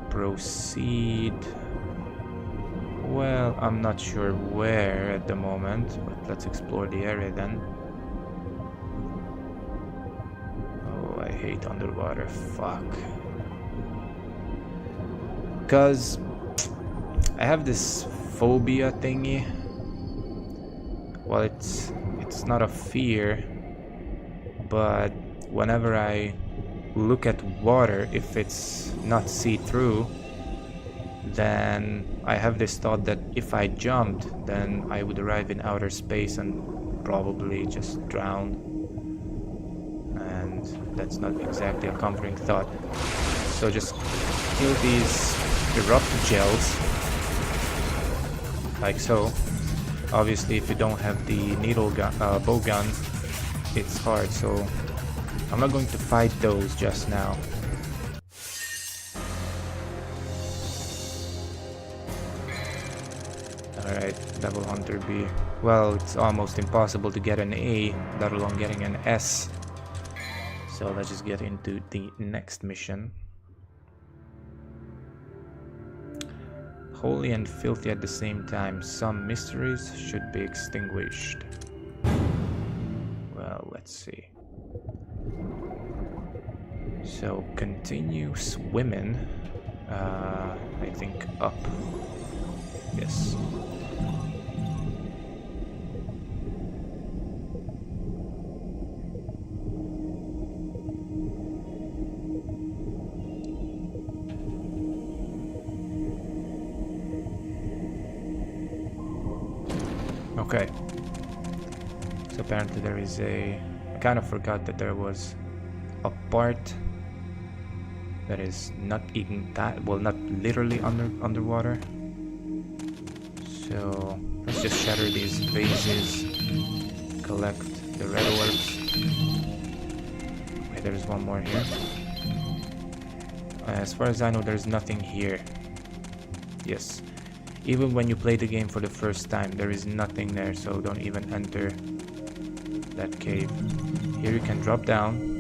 proceed. Well, I'm not sure where at the moment, but let's explore the area then. Oh, I hate underwater, fuck. Because I have this phobia thingy. Well, it's not a fear, but whenever I look at water, if it's not see-through, then I have this thought that if I jumped, then I would arrive in outer space and probably just drown. And that's not exactly a comforting thought. So just kill these erupt gels, like so. Obviously, if you don't have the needle gun, bow gun, it's hard, so I'm not going to fight those just now. Alright, Devil Hunter B. Well, it's almost impossible to get an A, let alone getting an S. So let's just get into the next mission. Holy and filthy at the same time. Some mysteries should be extinguished. Well, let's see. So continue swimming. I think up. Yes. Okay. So apparently there is I kind of forgot that there was a part that is not even that, well, not literally underwater. So let's just shatter these vases, collect the red orbs. Okay, there's one more here. As far as I know, there's nothing here. Yes. Even when you play the game for the first time, there is nothing there, so don't even enter. that cave. Here you can drop down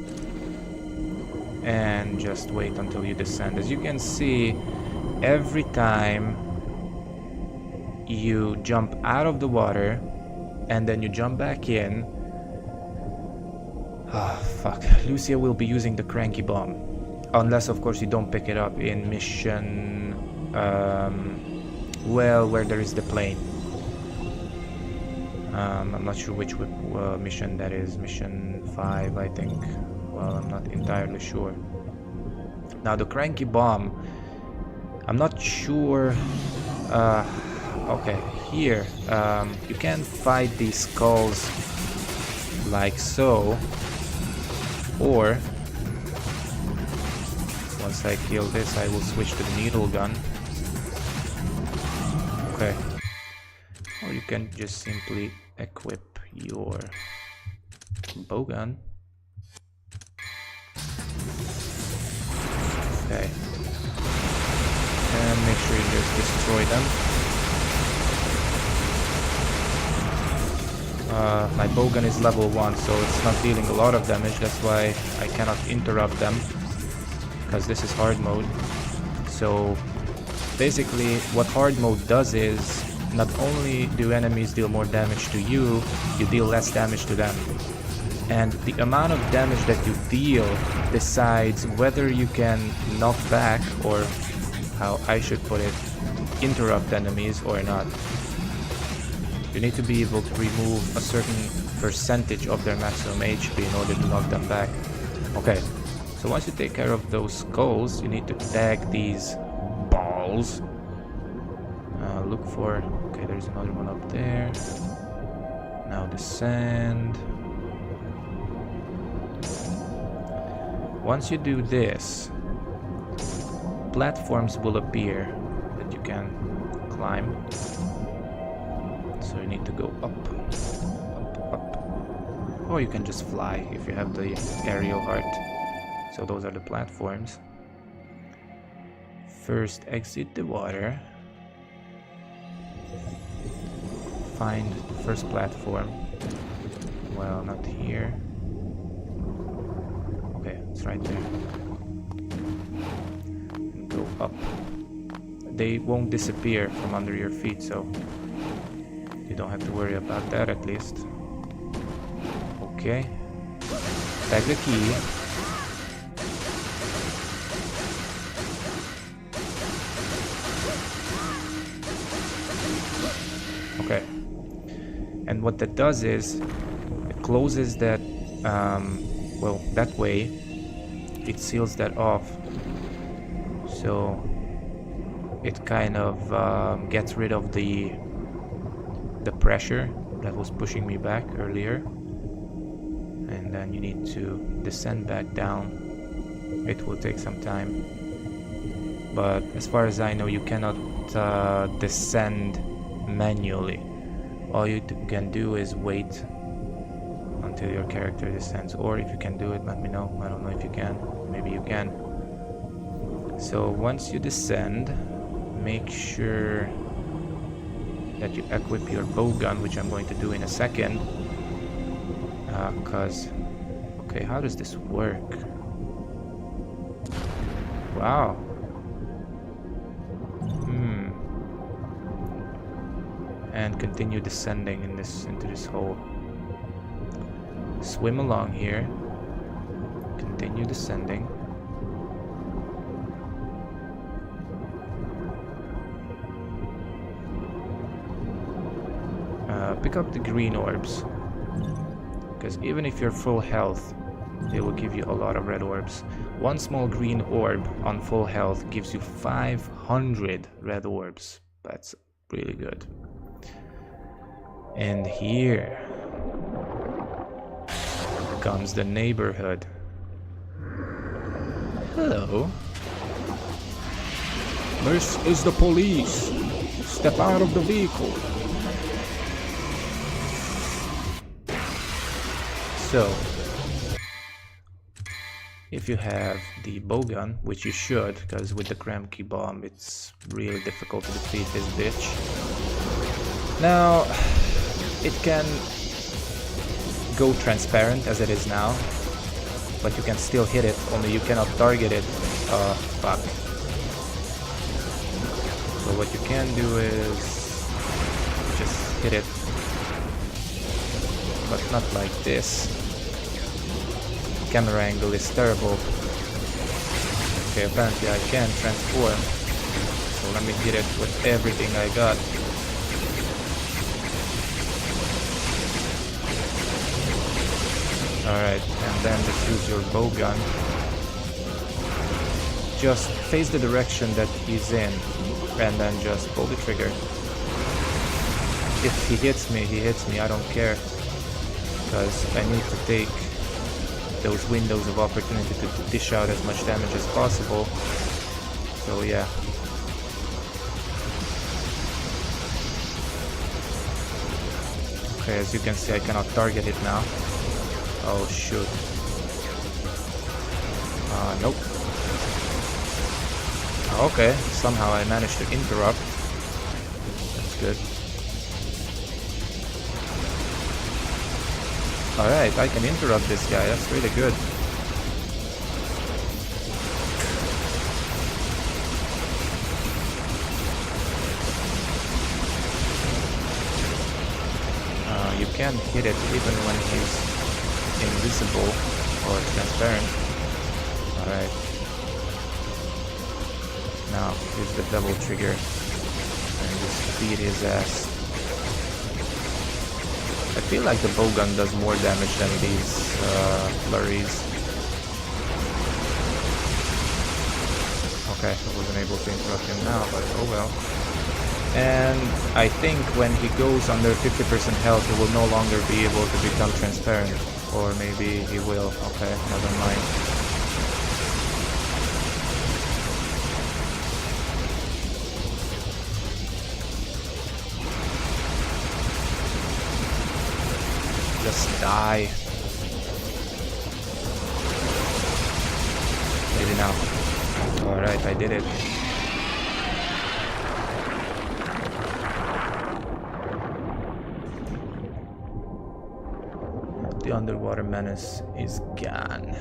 and just wait until you descend. As you can see, every time you jump out of the water and then you jump back in, fuck, Lucia will be using the cranky bomb, unless of course you don't pick it up in mission well, where there is the plane. I'm not sure which mission that is. Mission 5, I think. Well, I'm not entirely sure. Now the cranky bomb, I'm not sure. Okay, here you can fight these skulls like so, or once I kill this I will switch to the needle gun. Okay, or you can just simply equip your bowgun. Okay, and make sure you just destroy them. My bowgun is level 1, so it's not dealing a lot of damage. That's why I cannot interrupt them, because this is hard mode. So basically what hard mode does is, not only do enemies deal more damage to you, you deal less damage to them. And the amount of damage that you deal decides whether you can knock back, or how I should put it, interrupt enemies or not. You need to be able to remove a certain percentage of their maximum HP in order to knock them back. Okay, so once you take care of those skulls, you need to tag these balls. Look for... okay, there's another one up there. Now descend. Once you do this, platforms will appear that you can climb. So you need to go up, up, up. Or you can just fly if you have the aerial heart. So those are the platforms. First, exit the water. Find the first platform. Well, not here. Okay, it's right there. And go up. They won't disappear from under your feet, so you don't have to worry about that, at least. Okay. Tag the key. Okay. And what that does is, it closes that, well, that way, it seals that off. So it kind of gets rid of the pressure that was pushing me back earlier, and then you need to descend back down. It will take some time, but as far as I know, you cannot descend manually. All you can do is wait until your character descends, or if you can do it, let me know. I don't know if you can, maybe you can. So once you descend, make sure that you equip your bowgun, which I'm going to do in a second. Okay, how does this work? Wow. And continue descending into this hole. Swim along here. Continue descending. Pick up the green orbs, because even if you're full health, they will give you a lot of red orbs. One small green orb on full health gives you 500 red orbs. That's really good. And here comes the neighborhood. Hello. This is the police. Step out of the vehicle. So, if you have the bowgun, which you should, because with the cranky bomb it's really difficult to defeat this bitch. Now, it can go transparent as it is now, but you can still hit it, only you cannot target it. Fuck. So what you can do is just hit it, but not like this. Camera angle is terrible. Okay, apparently I can transform, so let me hit it with everything I got. Alright, and then just use your bow gun. Just face the direction that he's in, and then just pull the trigger. If he hits me, he hits me, I don't care. Because I need to take those windows of opportunity to dish out as much damage as possible. So yeah. Okay, as you can see, I cannot target it now. Oh shoot. Nope. Okay, somehow I managed to interrupt. That's good. Alright, I can interrupt this guy, that's really good. You can hit it even when he's invisible or transparent. Alright. Now, use the double trigger and just beat his ass. I feel like the bowgun does more damage than these flurries. Okay, I wasn't able to interrupt him now, but oh well. And I think when he goes under 50% health, he will no longer be able to become transparent. Or maybe he will. Okay, never mind. Just die. Maybe now. Alright, I did it. The underwater menace is gone.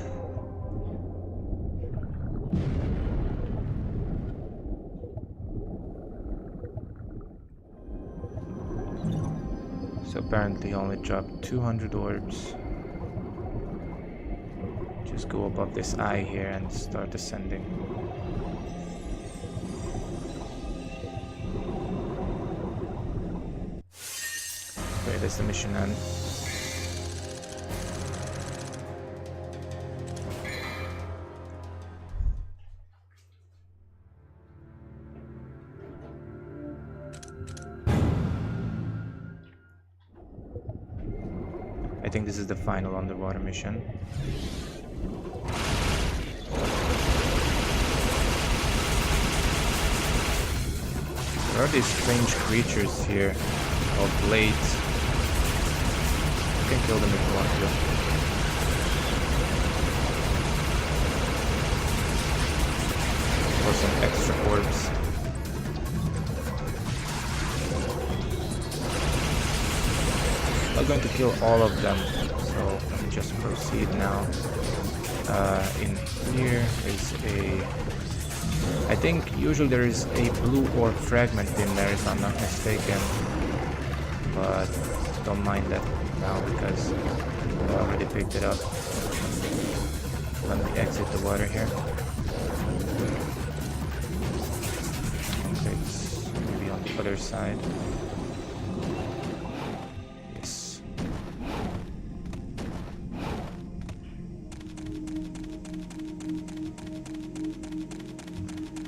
So apparently he only dropped 200 orbs. Just go above this eye here and start ascending. Okay, that's the mission end. I think this is the final underwater mission. There are these strange creatures here called blades. You can kill them if you want to. Or some extra orbs. I'm going to kill all of them, so let me just proceed now. In here is a... I think usually there is a blue orb fragment in there if I'm not mistaken, but don't mind that now because I already picked it up. Let me exit the water here. Okay, it's maybe on the other side.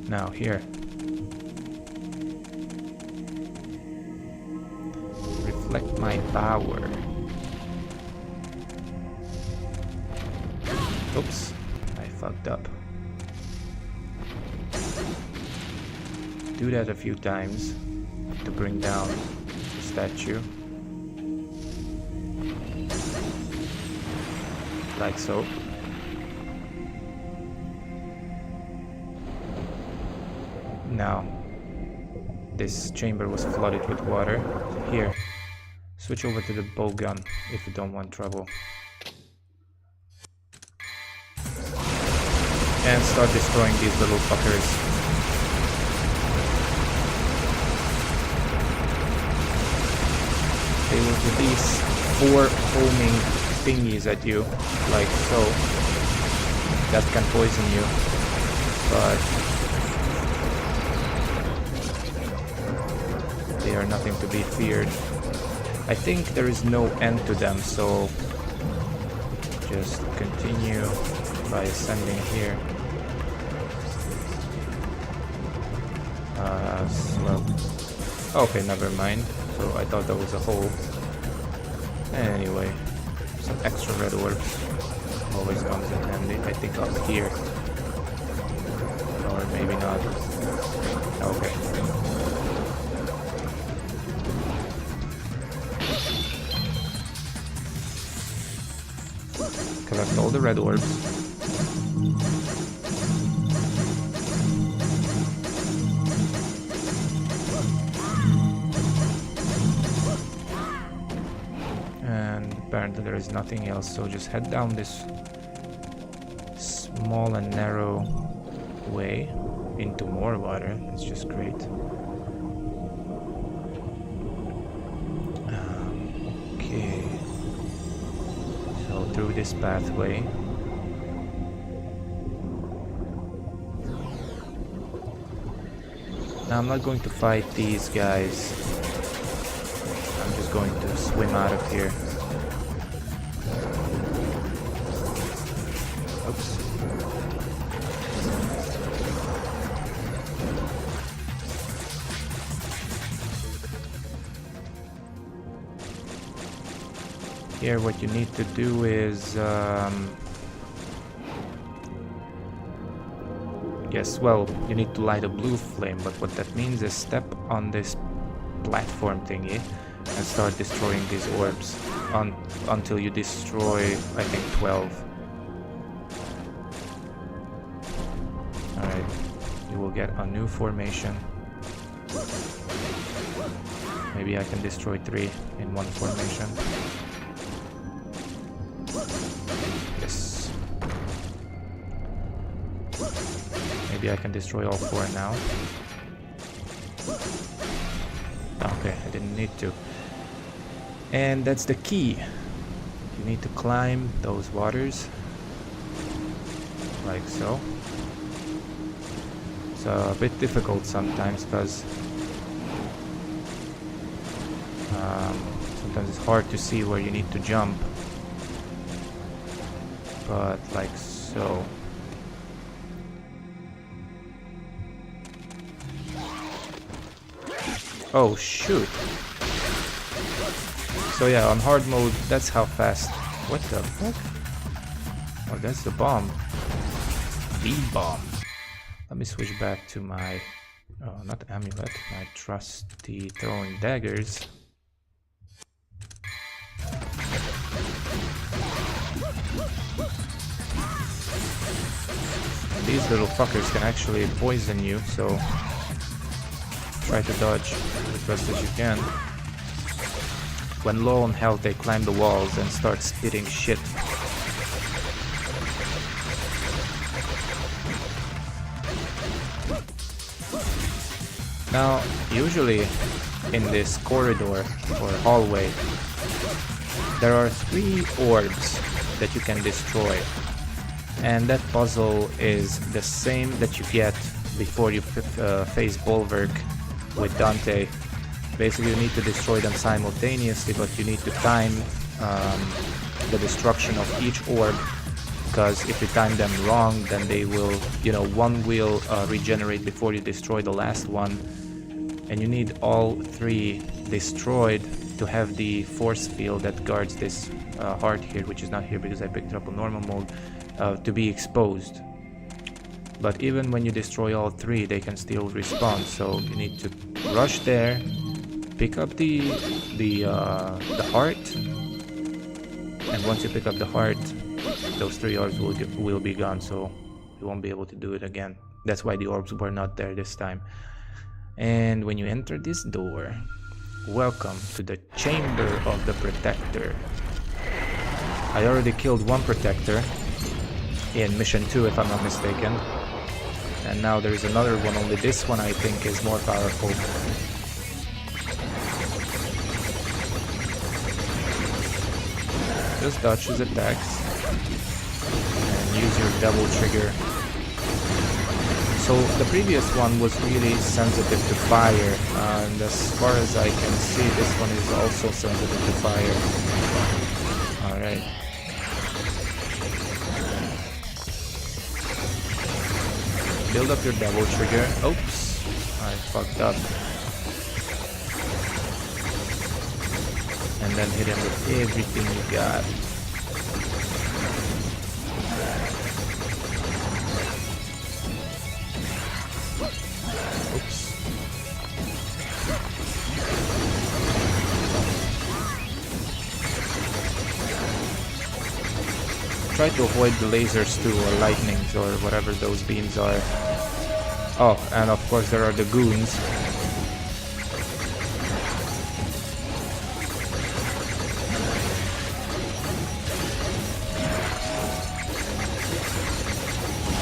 Now here. Reflect my power. Oops, I fucked up. Do that a few times to bring down the statue. Like so. Now, this chamber was flooded with water here. Switch over to the bow gun if you don't want trouble. And start destroying these little fuckers. They will release 4 homing thingies at you, like so. That can poison you, but they are nothing to be feared. I think there is no end to them, so just continue by ascending here. Well, okay, never mind. So I thought that was a hole. Anyway, some extra red orbs always comes in handy. I think up here, or maybe not. Okay. Collect all the red orbs. And apparently there is nothing else, so just head down this small and narrow way into more water. It's just great. Okay. So through this pathway. Now I'm not going to fight these guys. I'm just going to swim out of here. Oops. Here what you need to do is yes, well, you need to light a blue flame, but what that means is step on this platform thingy and start destroying these orbs until you destroy, I think, 12. Alright, you will get a new formation. Maybe I can destroy 3 in one formation. Yes. Maybe I can destroy all 4 now. Okay, I didn't need to. And that's the key. You need to climb those waters. Like so. It's a bit difficult sometimes because sometimes it's hard to see where you need to jump. But like so. Oh shoot. So yeah, on hard mode, that's how fast. What the fuck? Oh, that's the bomb. The bomb. Let me switch back to my, oh, not amulet, my trusty throwing daggers. These little fuckers can actually poison you, so try to dodge as best as you can. When low on health, they climb the walls and start spitting shit. Now, usually in this corridor or hallway, there are 3 orbs that you can destroy. And that puzzle is the same that you get before you face Bulwark with Dante. Basically, you need to destroy them simultaneously, but you need to time the destruction of each orb, because if you time them wrong, then they will, you know, one will regenerate before you destroy the last one, and you need all 3 destroyed to have the force field that guards this heart here, which is not here because I picked it up on normal mode, to be exposed. But even when you destroy all 3, they can still respawn, so you need to rush there, pick up the heart, and once you pick up the heart, those 3 orbs will be gone, so you won't be able to do it again. That's why the orbs were not there this time. And when you enter this door, Welcome to the Chamber of the Protector. I already killed one Protector in Mission 2 if I'm not mistaken. And now there's another one, only this one I think is more powerful. Just dodge his attacks. And use your double trigger. So the previous one was really sensitive to fire, and as far as I can see this one is also sensitive to fire. Alright. Build up your double trigger. Oops, I fucked up. And then hit him with everything you got. Oops. Try to avoid the lasers too, or lightnings, or whatever those beams are. Oh, and of course there are the goons.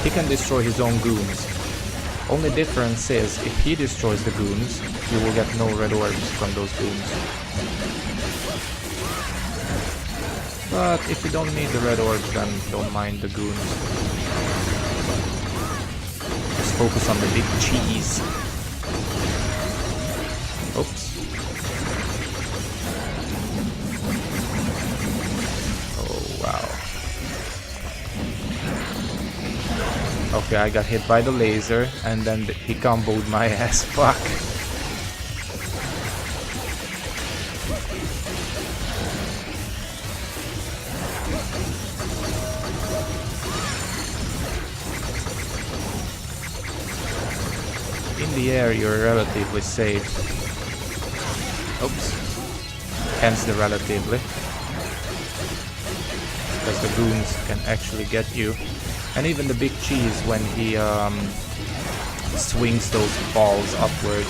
He can destroy his own goons. Only difference is, if he destroys the goons, you will get no red orbs from those goons. But if you don't need the red orbs, then don't mind the goons. Just focus on the big cheese. Oops. Oh, wow. Okay, I got hit by the laser, and then he comboed my ass. Fuck. In the air, you're relatively safe. Oops. Hence the relatively. Because the goons can actually get you. And even the big cheese when he swings those balls upward.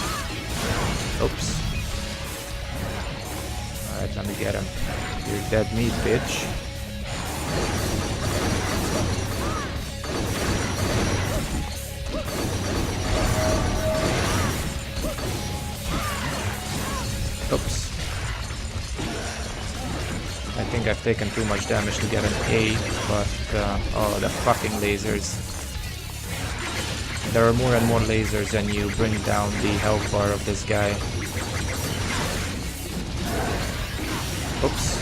Oops. Alright, let me get him. You're dead meat, bitch. Oops. I think I've taken too much damage to get an A, but oh, the fucking lasers. There are more and more lasers and you bring down the health bar of this guy. Oops.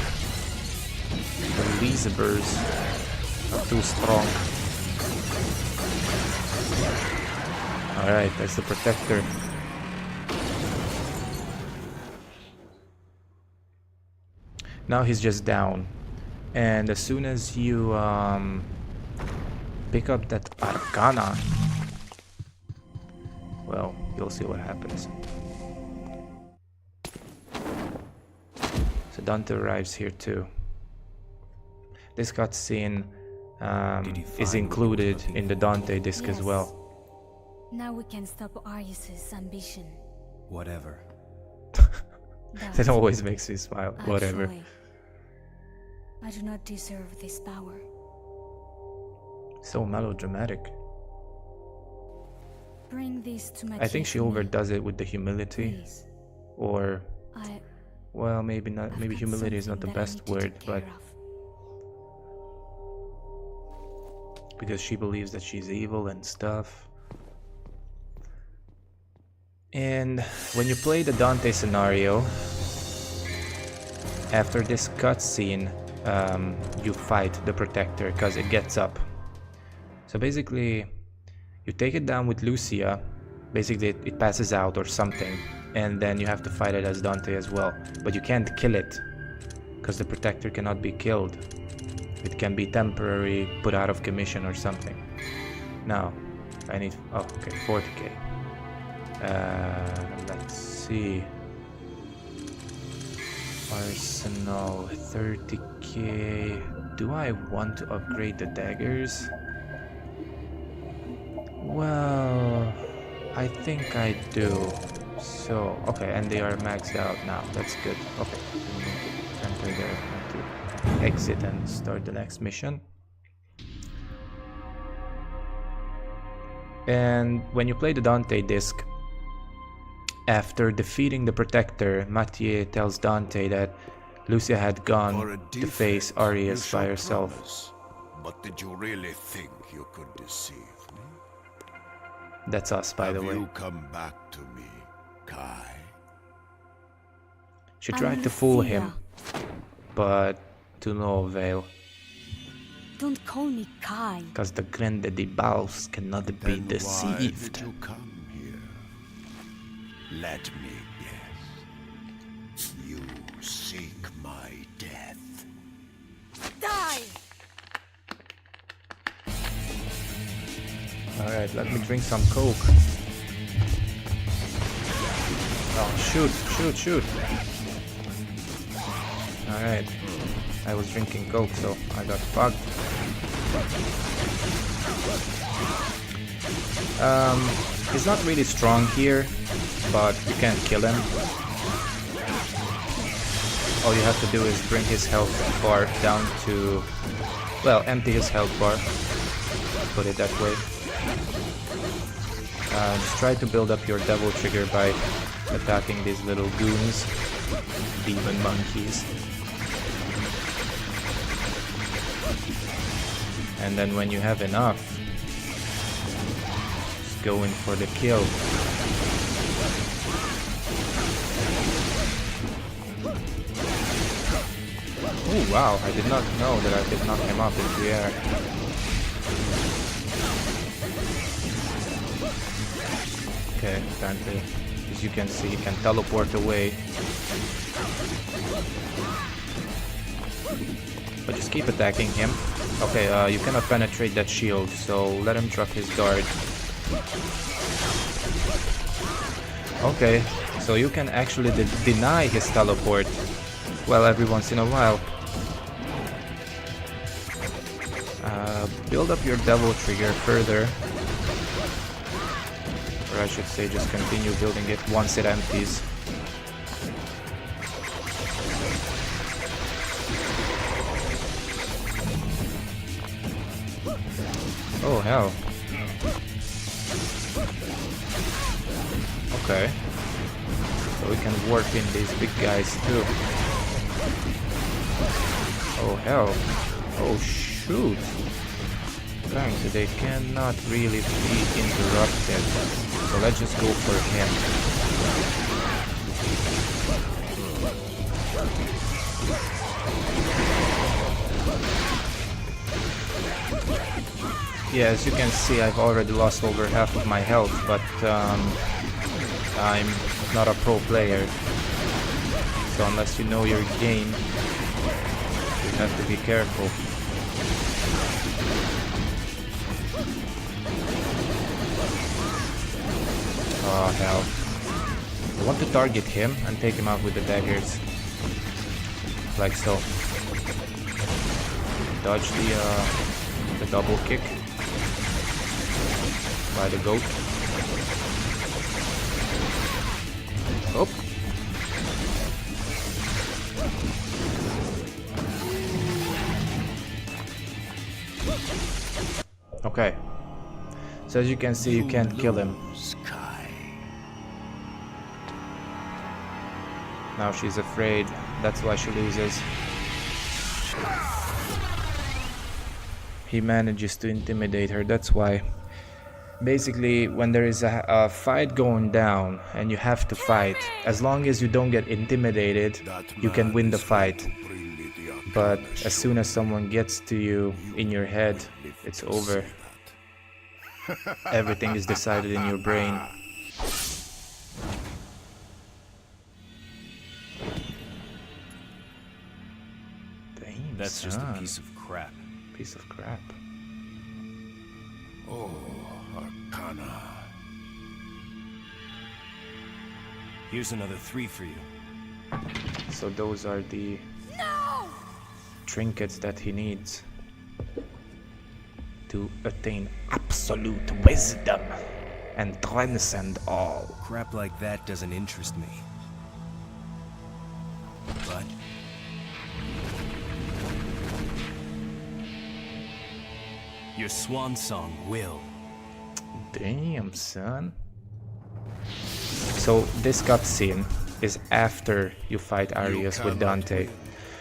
The lasers are too strong. Alright, that's the Protector. Now he's just down, and as soon as you pick up that Arcana, well, you'll see what happens. So Dante arrives here too. This cutscene is included in the Dante disc as well. Now we can stop Arius's ambition. Whatever. That always makes me smile. Whatever. Actually, I do not deserve this power. So melodramatic. Bring this to my I think she overdoes it with the humility. Please. Or, well, maybe not. Maybe humility is not the best word, but because she believes that she's evil and stuff. And when you play the Dante scenario, after this cutscene, you fight the Protector because it gets up. So basically, you take it down with Lucia. Basically, it passes out or something, and then you have to fight it as Dante as well. But you can't kill it because the Protector cannot be killed. It can be temporary, put out of commission or something. Now, I need. Oh, okay, 40k. Let's see. Arsenal 30k. Do I want to upgrade the daggers? Well, I think I do. So, okay, and they are maxed out now. That's good. Okay, we need to enter there and to exit and start the next mission. And when you play the Dante disc, after defeating the Protector, Mathieu tells Dante that Lucia had gone to face Arius by herself. Promise, but did you really think you could deceive me? That's us, by the Have way. you come back to me, Kai? She I'm tried to fool Lucia. him, but to no avail, Don't call me Kai. because the Grande de Baus cannot be Then why deceived. did you come here? Let me guess. You seek my death. Die! Alright, let me drink some Coke. Oh, shoot, shoot, shoot. Alright, I was drinking Coke, so I got fucked. He's not really strong here, but you can't kill him. All you have to do is bring his health bar down to, well, empty his health bar, put it that way. Just try to build up your devil trigger by attacking these little goons, demon monkeys. And then when you have enough, just go in for the kill. Oh wow, I did not know that I could knock him up into the air. Okay, Dante, as you can see, he can teleport away. But just keep attacking him. Okay, you cannot penetrate that shield, so let him drop his guard. Okay, so you can actually deny his teleport, well, every once in a while. Build up your devil trigger further. Or I should say just continue building it once it empties. Oh hell. Okay. So we can warp in these big guys too. Oh hell. Oh shoot. Dang, so they cannot really be interrupted. So let's just go for him. Yeah, as you can see, I've already lost over half of my health, but I'm not a pro player. So unless you know your game, you have to be careful. Oh hell. I want to target him and take him out with the daggers. Like so. Dodge the double kick by the goat. Oh. Okay. So as you can see, you can't kill him. Now she's afraid. That's why she loses. He manages to intimidate her. That's why. Basically, when there is a fight going down and you have to fight, as long as you don't get intimidated, you can win the fight. But as soon as someone gets to you in your head, it's over. Everything is decided in your brain. Damn, That's just a son. piece of crap. Piece of crap. Oh, Arcana. Here's another 3 for you. So those are the trinkets that he needs to attain absolute wisdom. and transcend all. Crap like that doesn't interest me. But your swan song will. Damn, son. So this cutscene is after you fight Arius with Dante.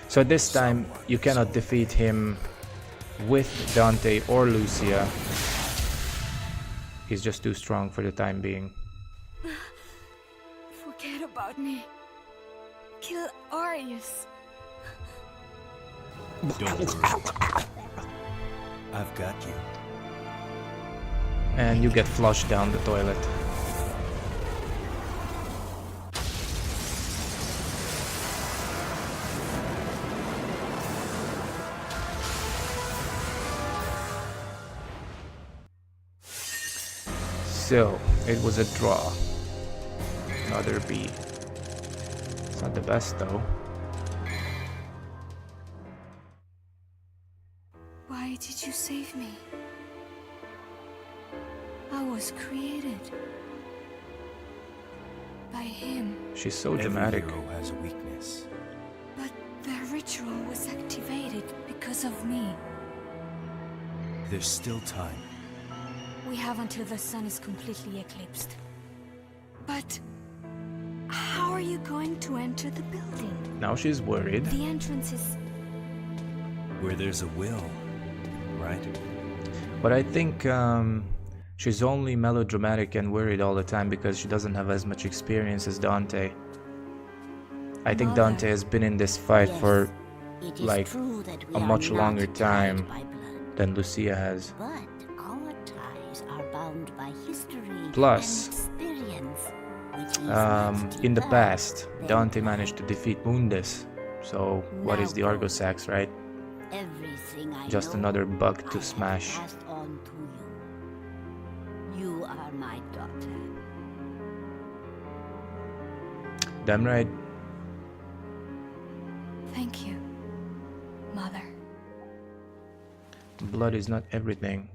So this time you cannot defeat him with Dante or Lucia. He's just too strong for the time being. Forget about me. Kill Arius. Don't worry. I've got you. And you get flushed down the toilet. So, it was a draw. Another B. It's not the best though. Why did you save me? I was created by him. She's so Every dramatic. hero has a weakness. But the ritual was activated because of me. There's still time. We have until the sun is completely eclipsed. But how are you going to enter the building? Now she's worried. The entrance is... Where there's a will, right? But I think she's only melodramatic and worried all the time because she doesn't have as much experience as Dante. I think Mother. Dante has been in this fight Yes, for it is like, true that we a are much not longer tied time by blood, than Lucia has. but our ties are bound by history Plus, and experience, which is much in the deeper past, than Dante managed to defeat Mundus. So what is the Now, Argosax, right? everything I Just know, another bug I to have smash. passed on to you. You are my daughter. Damn right. Thank you, Mother. Blood is not everything.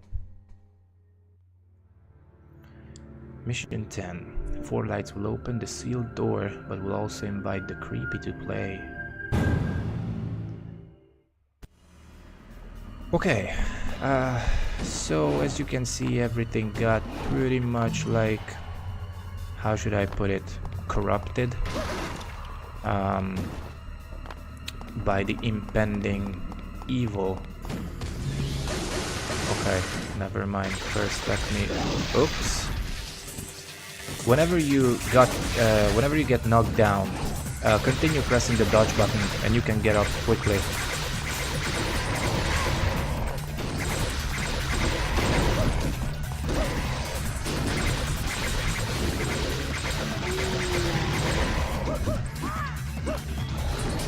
Mission 10. 4 lights will open the sealed door, but will also invite the creepy to play. Okay, so as you can see, everything got pretty much like, how should I put it, corrupted by the impending evil. Okay, never mind. First, let me. Oops. Whenever you get knocked down, continue pressing the dodge button, and you can get up quickly.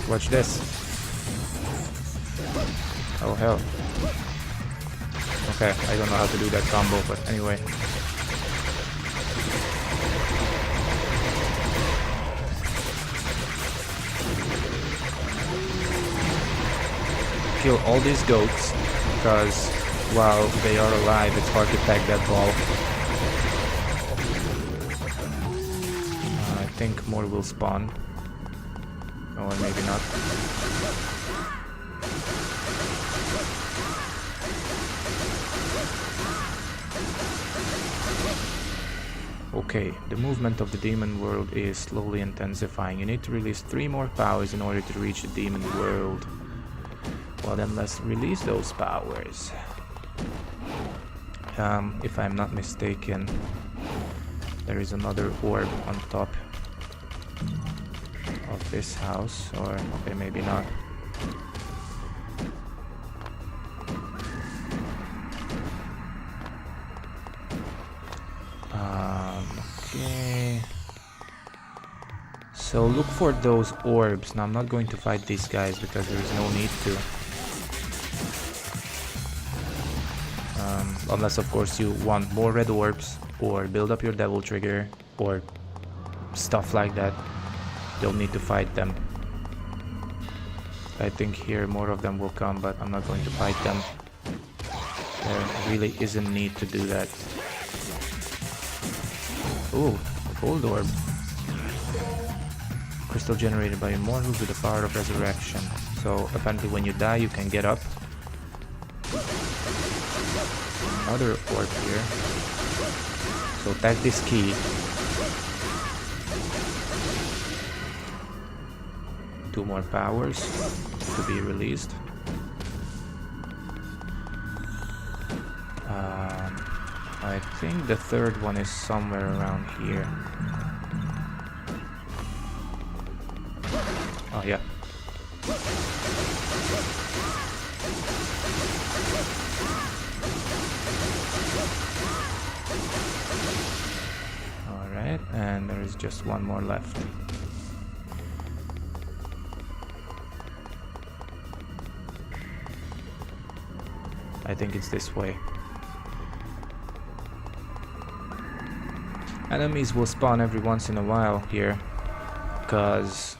Watch this. Oh hell. Okay, I don't know how to do that combo, but anyway. Kill all these goats, because while they are alive, it's hard to tag that ball. I think more will spawn. Or maybe not. Okay, the movement of the demon world is slowly intensifying. You need to release 3 more powers in order to reach the demon world. Well then, let's release those powers. If I'm not mistaken, there is another orb on top of this house, or okay, maybe not. Okay. So look for those orbs. Now I'm not going to fight these guys because there is no need to. Unless of course you want more red orbs, or build up your devil trigger, or stuff like that. You'll need to fight them. I think here more of them will come, but I'm not going to fight them. There really isn't need to do that. Ooh, gold orb. Crystal generated by immortals with the power of resurrection. So apparently when you die you can get up. Another orb here. So tag this key. Two more powers to be released. I think the third one is somewhere around here. Oh yeah. Alright, and there is just one more left. I think it's this way. Enemies will spawn every once in a while here, because,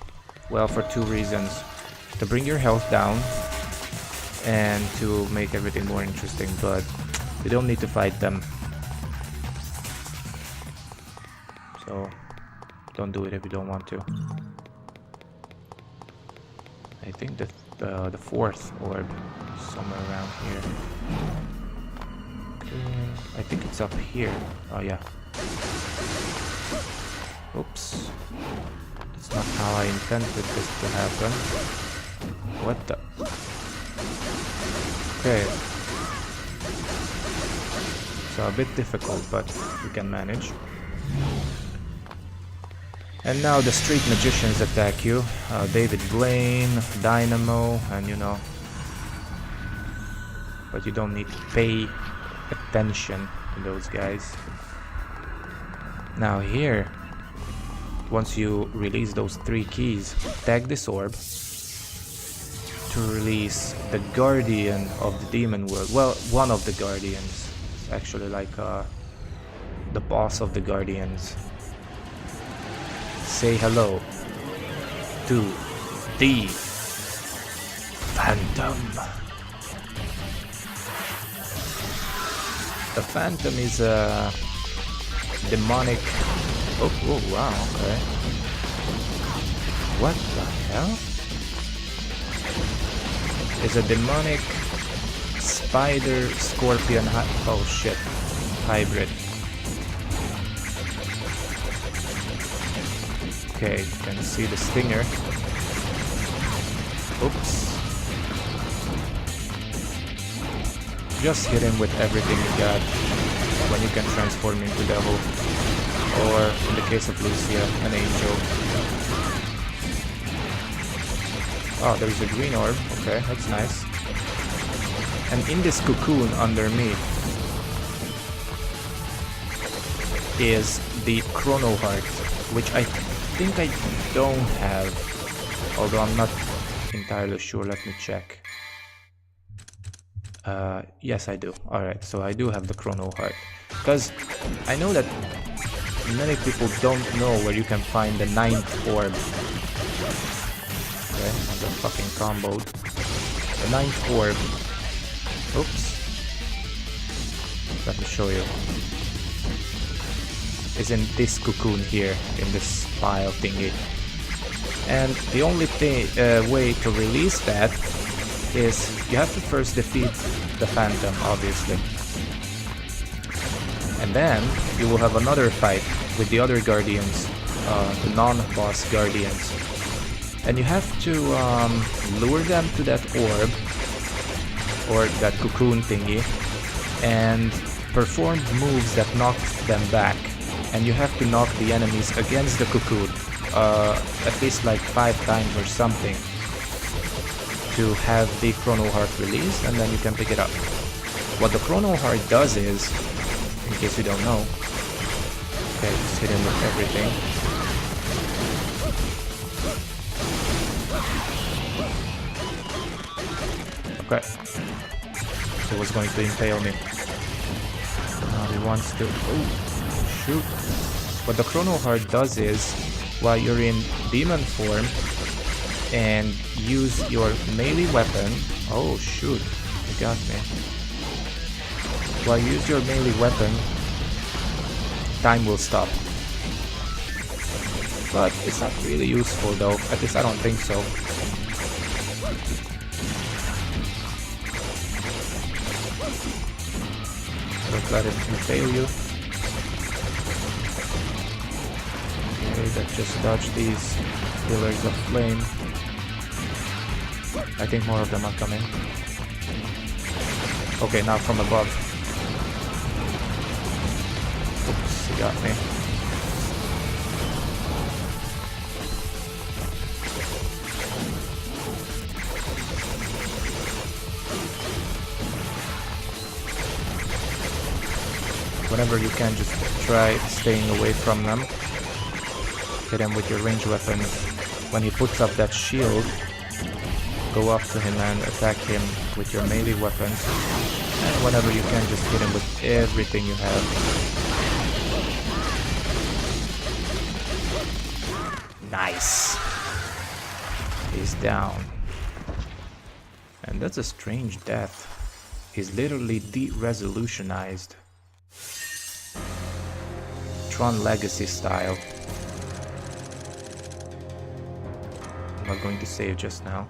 well, for two reasons. To bring your health down and to make everything more interesting, but you don't need to fight them. So don't do it if you don't want to. I think the fourth orb is somewhere around here. Okay, I think it's up here. Oh yeah. Oops. That's not how I intended this to happen. What the? Okay. So a bit difficult, but we can manage. And now the street magicians attack you. David Blaine, Dynamo, and you know. But you don't need to pay attention to those guys. Now here, once you release those 3 keys, tag this orb to release the guardian of the demon world. Well, one of the guardians. It's actually like the boss of the guardians. Say hello to the Phantom. The Phantom is a demonic... Oh, wow, okay. What the hell? Is a demonic spider scorpion oh shit, hybrid. Okay, you can see the stinger. Oops. Just hit him with everything you got when you can transform into devil. Or, in the case of Lucia, an angel. Oh, there's a green orb. Okay, that's nice. And in this cocoon underneath is the Chrono Heart, which I think I don't have, although I'm not entirely sure. Let me check. Yes, I do. Alright, so I do have the Chrono Heart. Because I know that many people don't know where you can find the 9th orb. Okay, I got fucking comboed. The 9th orb. Oops. Let me show you. Is in this cocoon here, in this pile thingy. And the only way to release that is you have to first defeat the Phantom, obviously. And then you will have another fight with the other guardians, the non-boss guardians. And you have to lure them to that orb, or that cocoon thingy, and perform moves that knock them back. And you have to knock the enemies against the cocoon, at least like 5 times or something, to have the Chrono Heart released, and then you can pick it up. What the Chrono Heart does is, in case you don't know, okay, just hit him with everything. Okay, so he was going to impale me. Now he wants to... Oh, shoot. What the Chrono Heart does is, while you're in demon form and use your melee weapon... Oh shoot, you got me. While you use your melee weapon, time will stop. but it's not really useful though. At least I don't think so. Don't let it fail you. Okay, that just dodged these pillars of flame. I think more of them are coming. Okay, now from above. Oops, he got me. Whenever you can, just try staying away from them. Hit him with your ranged weapons. When he puts up that shield, go up to him and attack him with your melee weapons. And whenever you can, just hit him with everything you have. Nice! He's down. And that's a strange death. He's literally de-resolutionized. Tron Legacy style. I'm not going to save just now.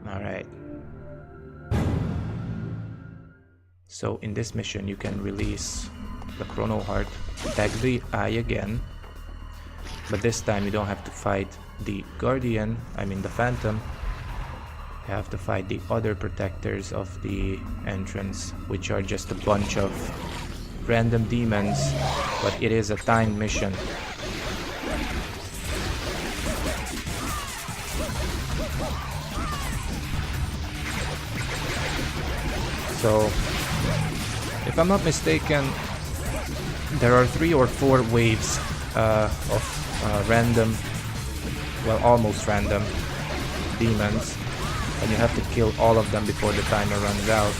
Alright. So in this mission you can release the Chrono Heart, attack the eye again, but this time you don't have to fight the Guardian, the Phantom. You have to fight the other protectors of the entrance, which are just a bunch of random demons, but it is a timed mission. So, if I'm not mistaken, there are 3 or 4 waves of random, well, almost random demons, and you have to kill all of them before the timer runs out.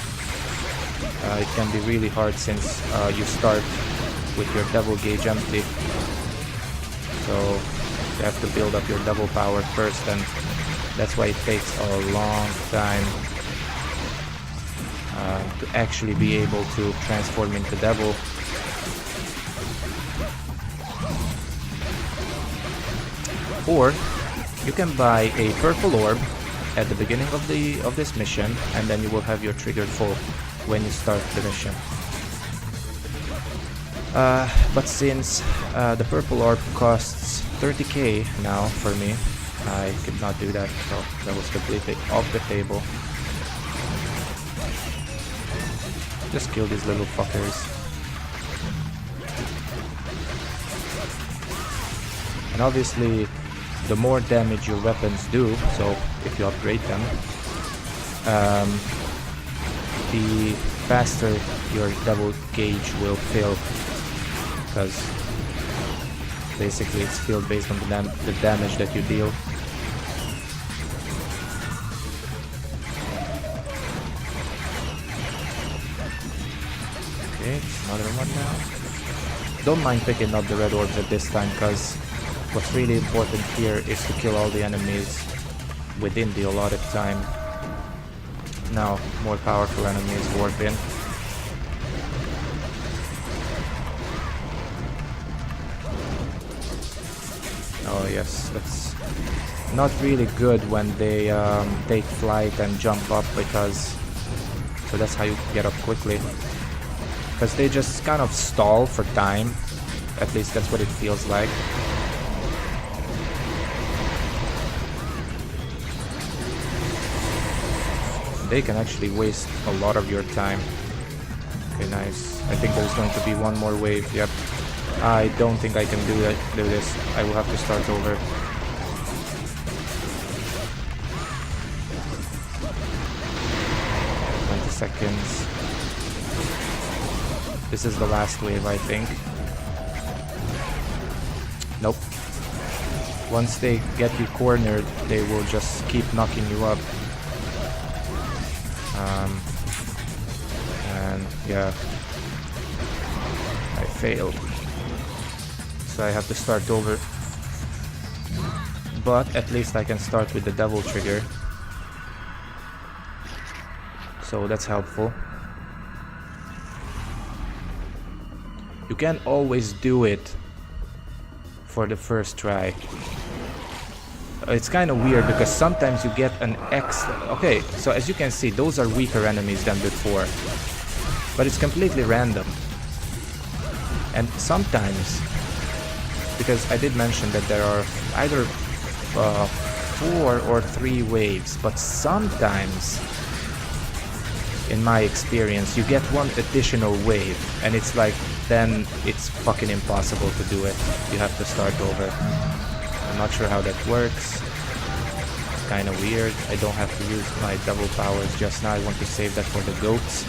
It can be really hard since you start with your devil gauge empty, so you have to build up your devil power first, and that's why it takes a long time to actually be able to transform into devil. Or you can buy a purple orb at the beginning of this mission, and then you will have your trigger full when you start the mission. But since the purple orb costs 30k now for me, I could not do that, so that was completely off the table. Just kill these little fuckers. And obviously, the more damage your weapons do, so if you upgrade them, the faster your devil gauge will fill, because basically it's filled based on the damage that you deal. Okay, another one now. Don't mind picking up the red orbs at this time, because what's really important here is to kill all the enemies within the allotted time. Now, more powerful enemies warp in. Oh yes, that's not really good when they take flight and jump up, because so that's how you get up quickly. Because they just kind of stall for time. At least that's what it feels like. They can actually waste a lot of your time. Okay, nice. I think there's going to be one more wave. Yep. I don't think I can do this. I will have to start over. Seconds. This is the last wave, I think. Nope. Once they get you cornered, they will just keep knocking you up. And yeah, I failed. So I have to start over. But at least I can start with the devil trigger. So that's helpful. You can't always do it for the first try. It's kind of weird because sometimes you get an extra... Okay, so as you can see, those are weaker enemies than before. But it's completely random. And sometimes, because I did mention that there are either 4 or 3 waves, but sometimes, in my experience, you get one additional wave, and it's like, then it's fucking impossible to do it. You have to start over. I'm not sure how that works. It's kind of weird. I don't have to use my double powers just now. I want to save that for the goats.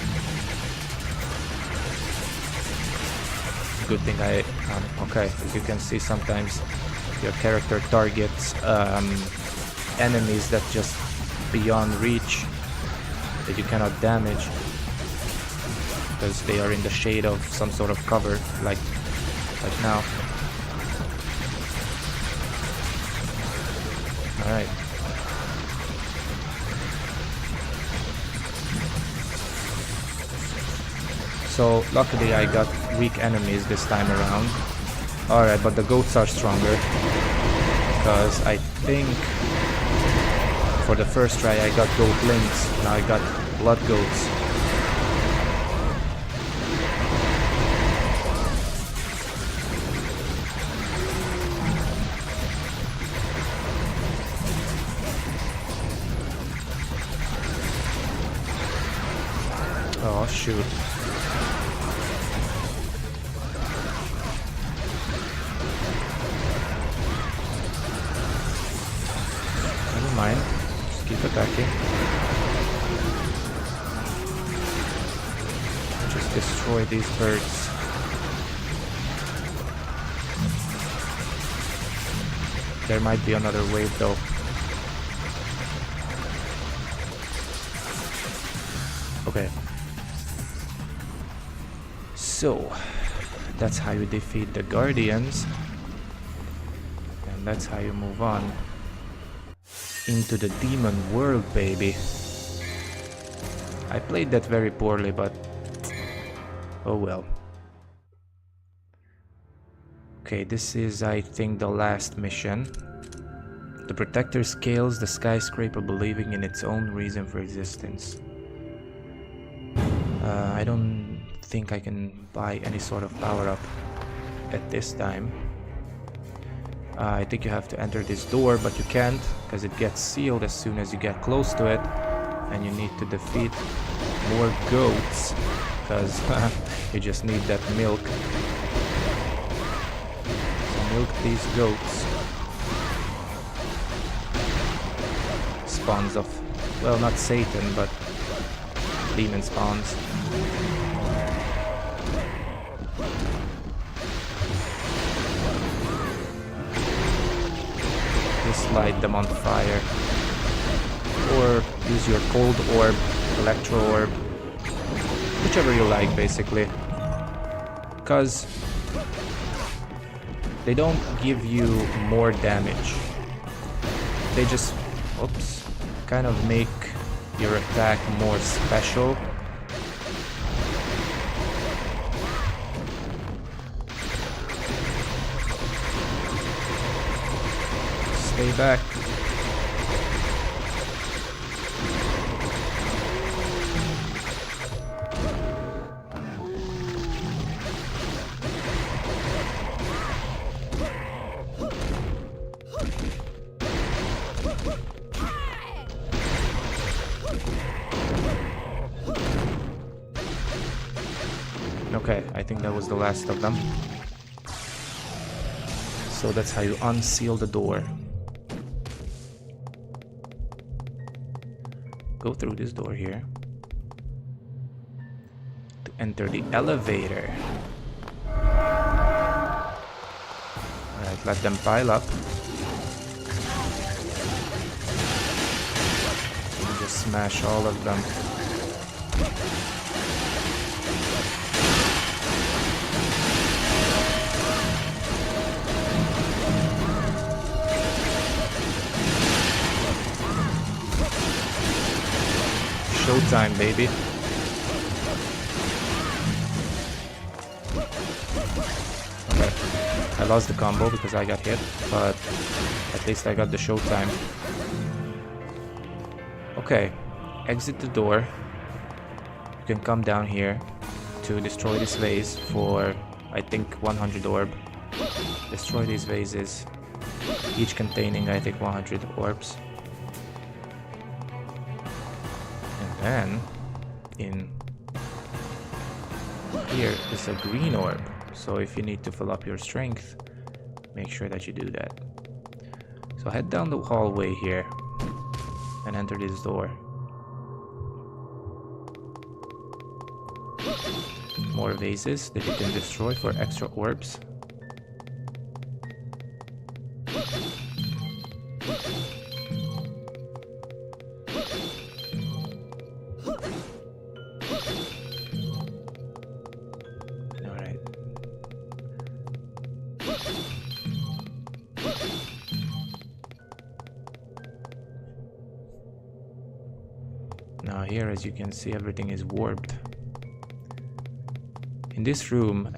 Good thing I... okay, as you can see, sometimes your character targets enemies that just beyond reach, that you cannot damage because they are in the shade of some sort of cover, like now. Alright. So luckily I got weak enemies this time around. Alright, but the goats are stronger because I think for the first try I got goat lynx, now I got blood goats. Oh shoot. Never mind. Just keep attacking. Just destroy these birds. There might be another wave though. Okay. So, that's how you defeat the Guardians. And that's how you move on into the demon world, baby. I played that very poorly, but oh well. Okay, this is, I think, the last mission. The Protector scales the skyscraper believing in its own reason for existence. I don't think I can buy any sort of power-up at this time. I think you have to enter this door, but you can't because it gets sealed as soon as you get close to it. And you need to defeat more goats because you just need that milk. So milk these goats. Spawns of, well, not Satan, but demon spawns. Just light them on fire. Or use your cold orb, electro orb, whichever you like basically. Because they don't give you more damage. They just, oops, kind of make your attack more special. Stay back. Okay, I think that was the last of them. So that's how you unseal the door. Go through this door here to enter the elevator. Alright, let them pile up. And just smash all of them. Showtime, baby. I lost the combo because I got hit, but at least I got the showtime. Okay, exit the door. You can come down here to destroy this vase for, I think, 100 orb. Destroy these vases, each containing, I think, 100 orbs. And then, in here is a green orb. So if you need to fill up your strength, make sure that you do that. So head down the hallway here and enter this door. More vases that you can destroy for extra orbs. Alright. Now here, as you can see, everything is warped. In this room,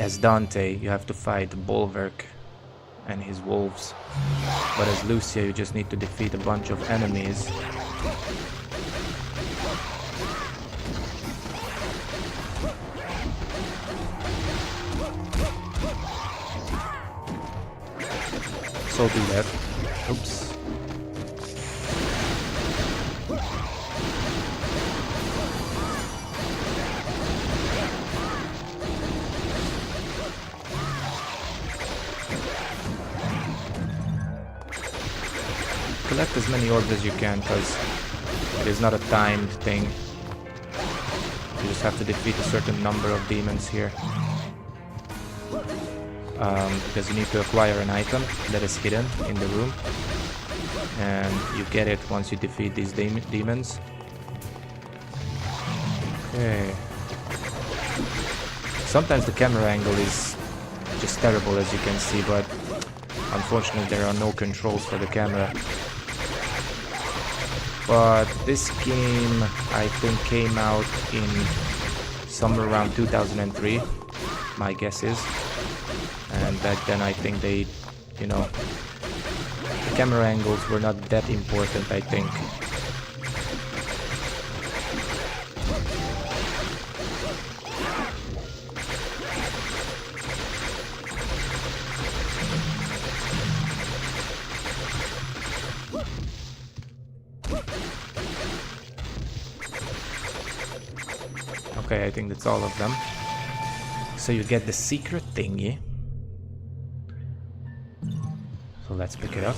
as Dante, you have to fight Bulwark and his wolves. But as Lucia, you just need to defeat a bunch of enemies. So do that. Oops. Collect as many orbs as you can, because it is not a timed thing. You just have to defeat a certain number of demons here. Because you need to acquire an item that is hidden in the room. And you get it once you defeat these demons. Okay. Sometimes the camera angle is just terrible, as you can see, but unfortunately there are no controls for the camera. But this game, I think, came out in somewhere around 2003, my guess is. And back then I think they, you know, the camera angles were not that important, I think. Okay, I think that's all of them. So you get the secret thingy. So let's pick it up.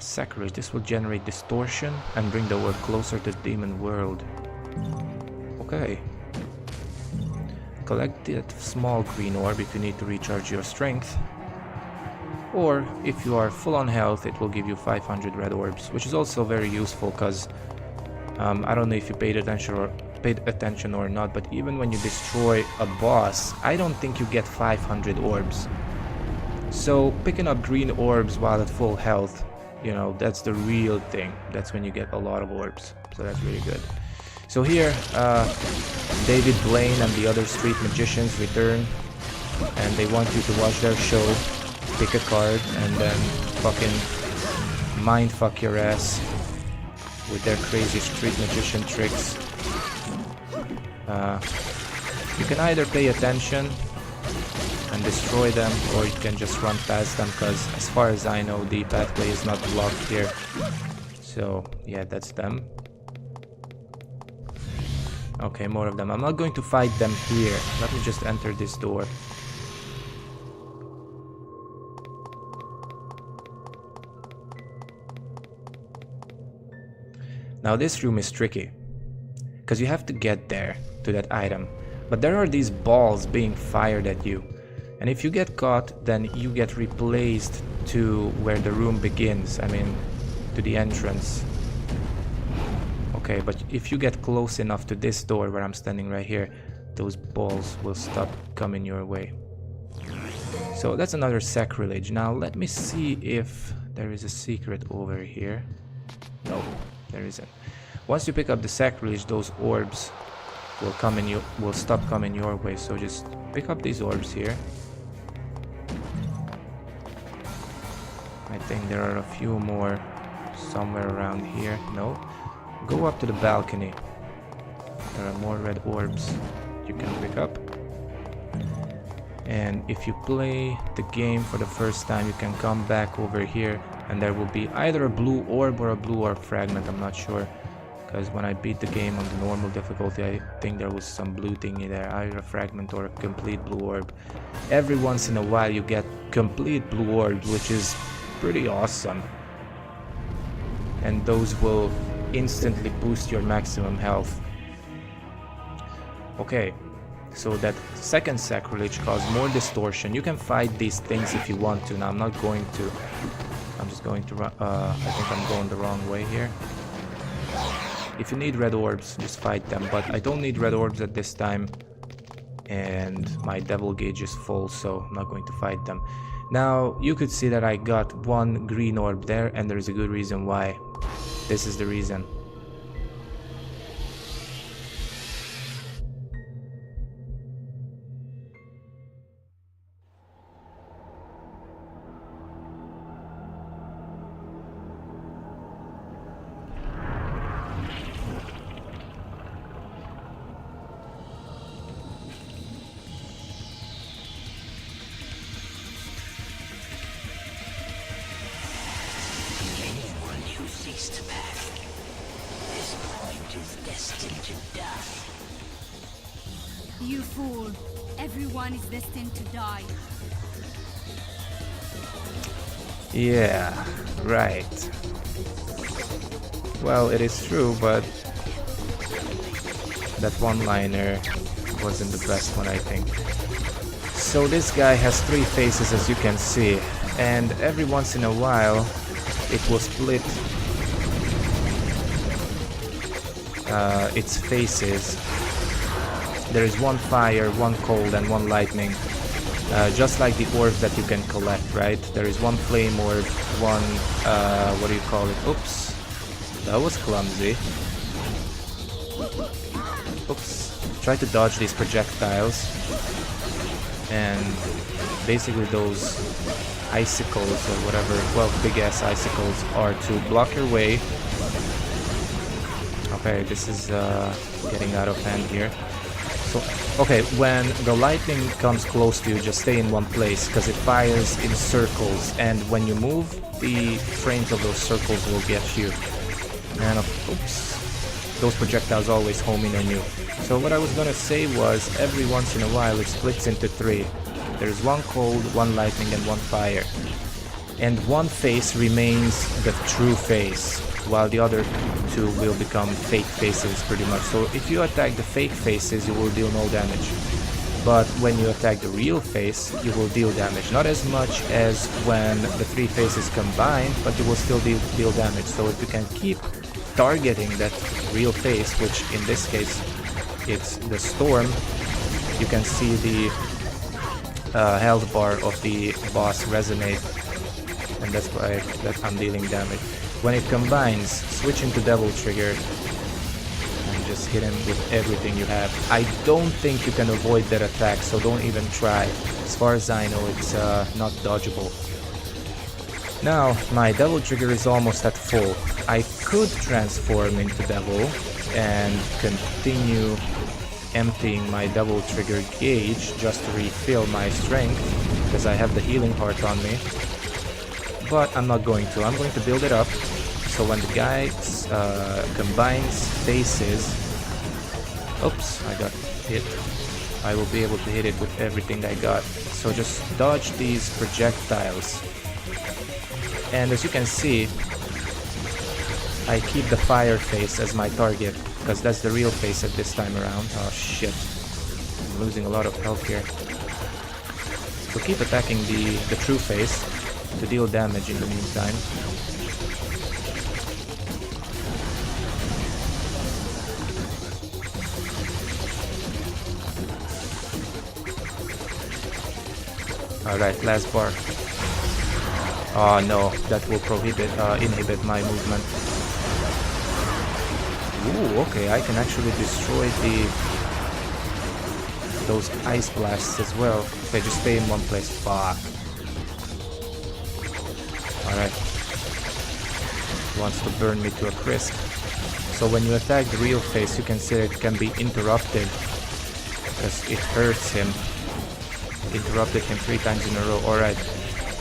Sacrilege. This will generate distortion and bring the world closer to the demon world. Okay. Collect that small green orb if you need to recharge your strength. Or if you are full on health, it will give you 500 red orbs, which is also very useful because I don't know if you paid attention or not, but even when you destroy a boss, I don't think you get 500 orbs. So picking up green orbs while at full health, you know, that's the real thing. That's when you get a lot of orbs. So that's really good. So here, David Blaine and the other street magicians return, and they want you to watch their show, pick a card, and then fucking mindfuck your ass with their crazy street magician tricks. You can either pay attention and destroy them, or you can just run past them, because as far as I know, the pathway is not blocked here. So yeah, that's them. Okay, more of them. I'm not going to fight them here. Let me just enter this door. Now this room is tricky, because you have to get there to that item. But there are these balls being fired at you. And if you get caught, then you get replaced to where the room begins. I mean, to the entrance. Okay, but if you get close enough to this door where I'm standing right here, those balls will stop coming your way. So that's another sacrilege. Now let me see if there is a secret over here. No, there isn't. Once you pick up the sacrilege, those orbs will stop coming your way. So just pick up these orbs here. I think there are a few more somewhere around here. No. Go up to the balcony. There are more red orbs you can pick up. And if you play the game for the first time, you can come back over here and there will be either a blue orb or a blue orb fragment. I'm not sure, because when I beat the game on the normal difficulty, I think there was some blue thingy there, either a fragment or a complete blue orb. Every once in a while you get complete blue orbs, which is pretty awesome. And those will instantly boost your maximum health. Okay, so that second sacrilege caused more distortion. You can fight these things if you want to. Now I'm not going to. I'm just going to run. I think I'm going the wrong way here. If you need red orbs, just fight them. But I don't need red orbs at this time. And my devil gauge is full, so I'm not going to fight them. Now, you could see that I got one green orb there, and there is a good reason why. This is the reason. You fool. Everyone is destined to die. Yeah, right. Well, it is true, but that one-liner wasn't the best one, I think. So this guy has 3 faces, as you can see, and every once in a while it will split its faces. There is 1 fire, 1 cold, and 1 lightning. Just like the orbs that you can collect, right? There is 1 flame orb, 1, what do you call it? Oops. That was clumsy. Oops. Try to dodge these projectiles. And basically those icicles or whatever, 12 big ass icicles are to block your way. Okay, this is getting out of hand here. So, okay, when the lightning comes close to you, just stay in one place, because it fires in circles, and when you move, the frames of those circles will get you. And oops, those projectiles always home in on you. So what I was gonna say was, every once in a while it splits into 3. There's 1 cold, 1 lightning, and 1 fire. And 1 face remains the true face, while the other 2 will become fake faces pretty much. So if you attack the fake faces, you will deal no damage. But when you attack the real face, you will deal damage. Not as much as when the 3 faces combine, but you will still deal damage. So if you can keep targeting that real face, which in this case it's the storm, you can see the health bar of the boss resonate, and that's why I'm dealing damage. When it combines, switch into Devil Trigger and just hit him with everything you have. I don't think you can avoid that attack, so don't even try. As far as I know, it's not dodgeable. Now, my Devil Trigger is almost at full. I could transform into Devil and continue emptying my Devil Trigger gauge just to refill my strength, because I have the healing heart on me. But I'm not going to. I'm going to build it up, so when the guy combines faces, oops, I got hit. I will be able to hit it with everything I got. So just dodge these projectiles. And as you can see, I keep the fire face as my target, because that's the real face at this time around. Oh shit, I'm losing a lot of health here. So keep attacking the true face to deal damage in the meantime. Alright, last bar. Oh no, that will inhibit my movement. Ooh, okay, I can actually destroy those ice blasts as well. If I just stay in one place. Fuck. Alright, wants to burn me to a crisp. So when you attack the real face, you can say it can be interrupted, because it hurts him. Interrupted him 3 times in a row. Alright.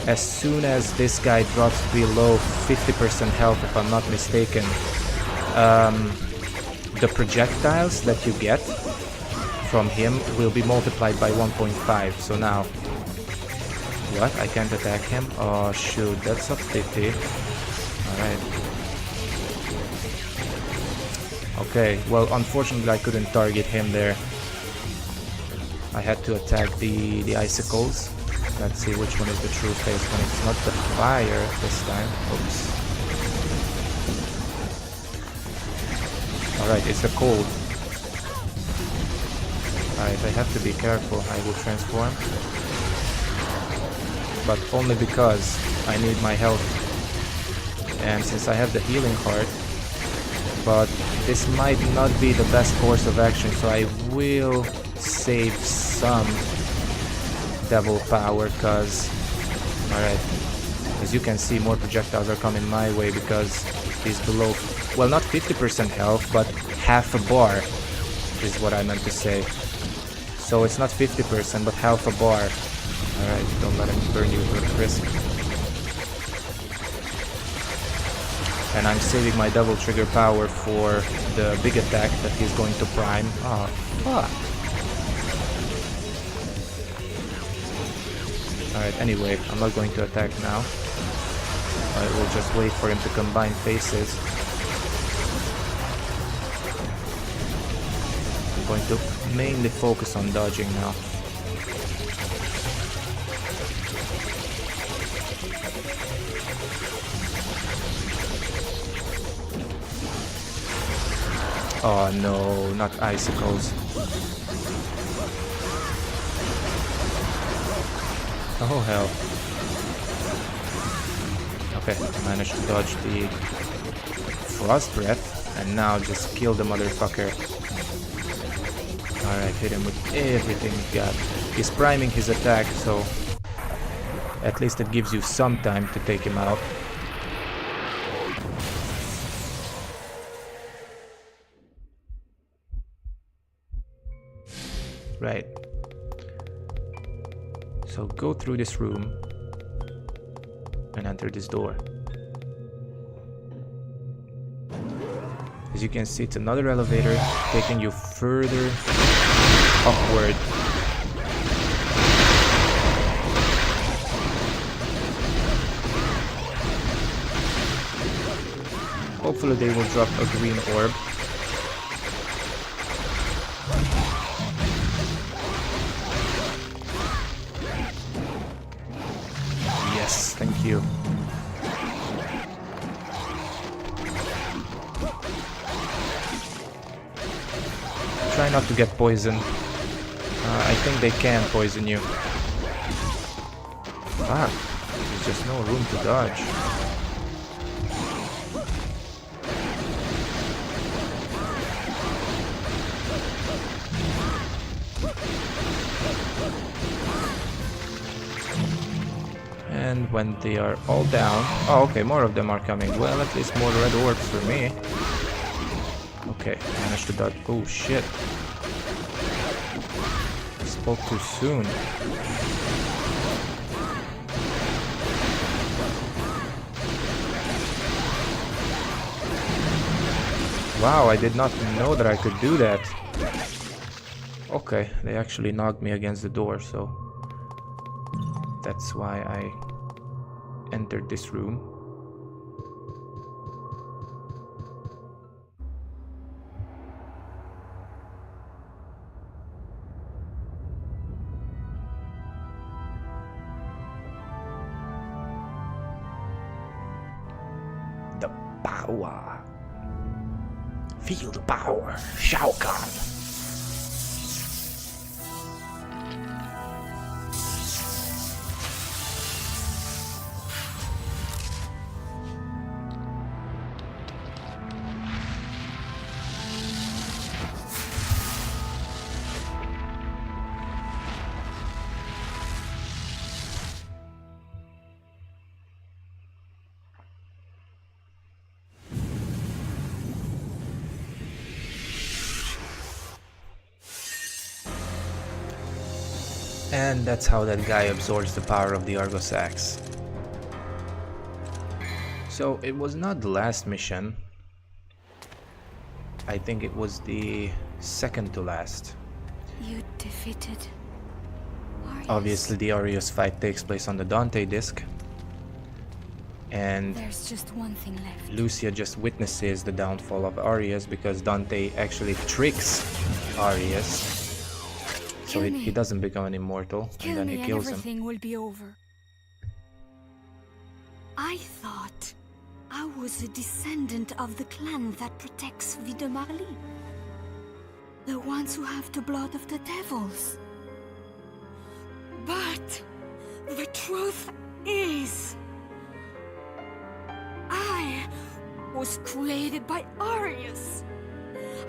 As soon as this guy drops below 50% health, if I'm not mistaken, the projectiles that you get from him will be multiplied by 1.5. So now... What? I can't attack him? Oh shoot, that's a pity. Alright. Okay, well unfortunately I couldn't target him there. I had to attack the icicles. Let's see which one is the true face when it's not the fire this time. Oops. Alright, it's the cold. Alright, I have to be careful. I will transform. But only because I need my health. And since I have the healing heart, but this might not be the best course of action, so I will save some devil power, because alright, as you can see, more projectiles are coming my way because he's below, well, not 50% health, but half a bar is what I meant to say. So it's not 50%, but half a bar. Alright, don't let him burn you to a crisp. And I'm saving my double trigger power for the big attack that he's going to prime. Oh, fuck. Alright, anyway, I'm not going to attack now. I will just wait for him to combine faces. I'm going to mainly focus on dodging now. Oh no, not icicles. Oh hell. Okay, managed to dodge the frost breath and now just kill the motherfucker. Alright, hit him with everything he got. He's priming his attack, so at least it gives you some time to take him out. Right. So go through this room and enter this door. As you can see, it's another elevator taking you further upward. Hopefully they will drop a green orb. Yes, thank you. Try not to get poisoned. I think they can poison you. Fuck, there's just no room to dodge. And when they are all down... Oh, okay, more of them are coming. Well, at least more red orbs for me. Okay, managed to dodge. Oh, shit. Spoke too soon. Wow, I did not know that I could do that. Okay, they actually knocked me against the door, so... That's why I entered this room. The power. Feel the power, Shao Kahn. And that's how that guy absorbs the power of the Argos Axe. So it was not the last mission. I think it was the second to last. You defeated Arius. Obviously the Arius fight takes place on the Dante disc. And There's just one thing left. Lucia just witnesses the downfall of Arius because Dante actually tricks Arius. So he doesn't become an immortal, and then he kills him. Everything will be over. I thought I was a descendant of the clan that protects Vie de Marly. The ones who have the blood of the devils. But the truth is, I was created by Arius.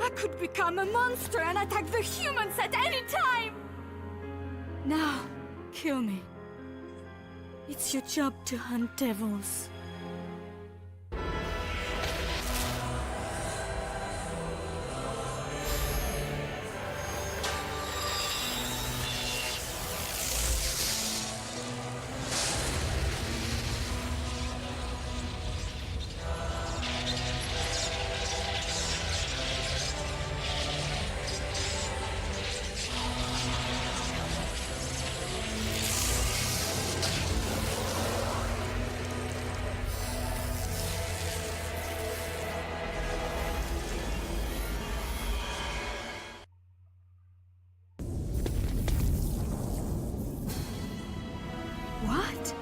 I could become a monster and attack the humans at any time. Now, kill me. It's your job to hunt devils. What?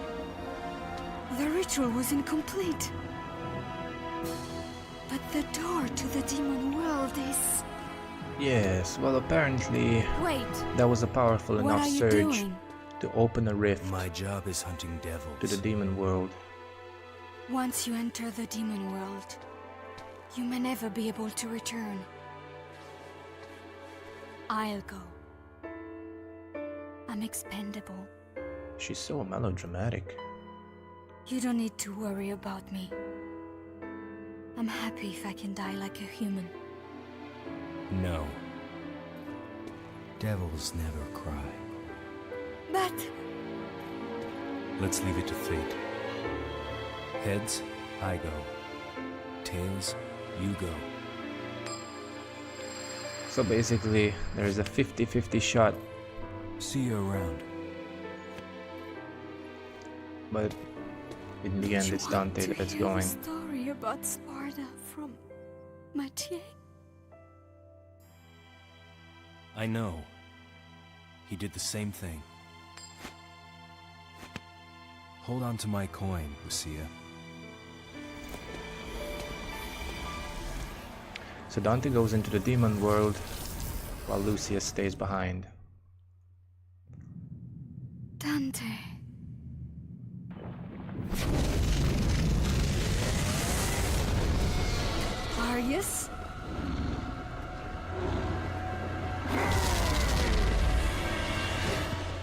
The ritual was incomplete. But the door to the demon world is... Yes, well apparently Wait, that was a powerful what enough are you surge doing? to open a rift My job is hunting devils. to the demon world. Once you enter the demon world, you may never be able to return. I'll go. I'm expendable. She's so melodramatic. You don't need to worry about me. I'm happy if I can die like a human. No. Devils never cry. But Let's leave it to fate. Heads, I go. Tails, you go. So basically, there's a 50-50 shot, See you around. but in the end it's Dante that's going. The story about Sparta from Mathieu. I know. He did the same thing. Hold on to my coin, Lucia. So Dante goes into the demon world while Lucia stays behind. Dante. Arius?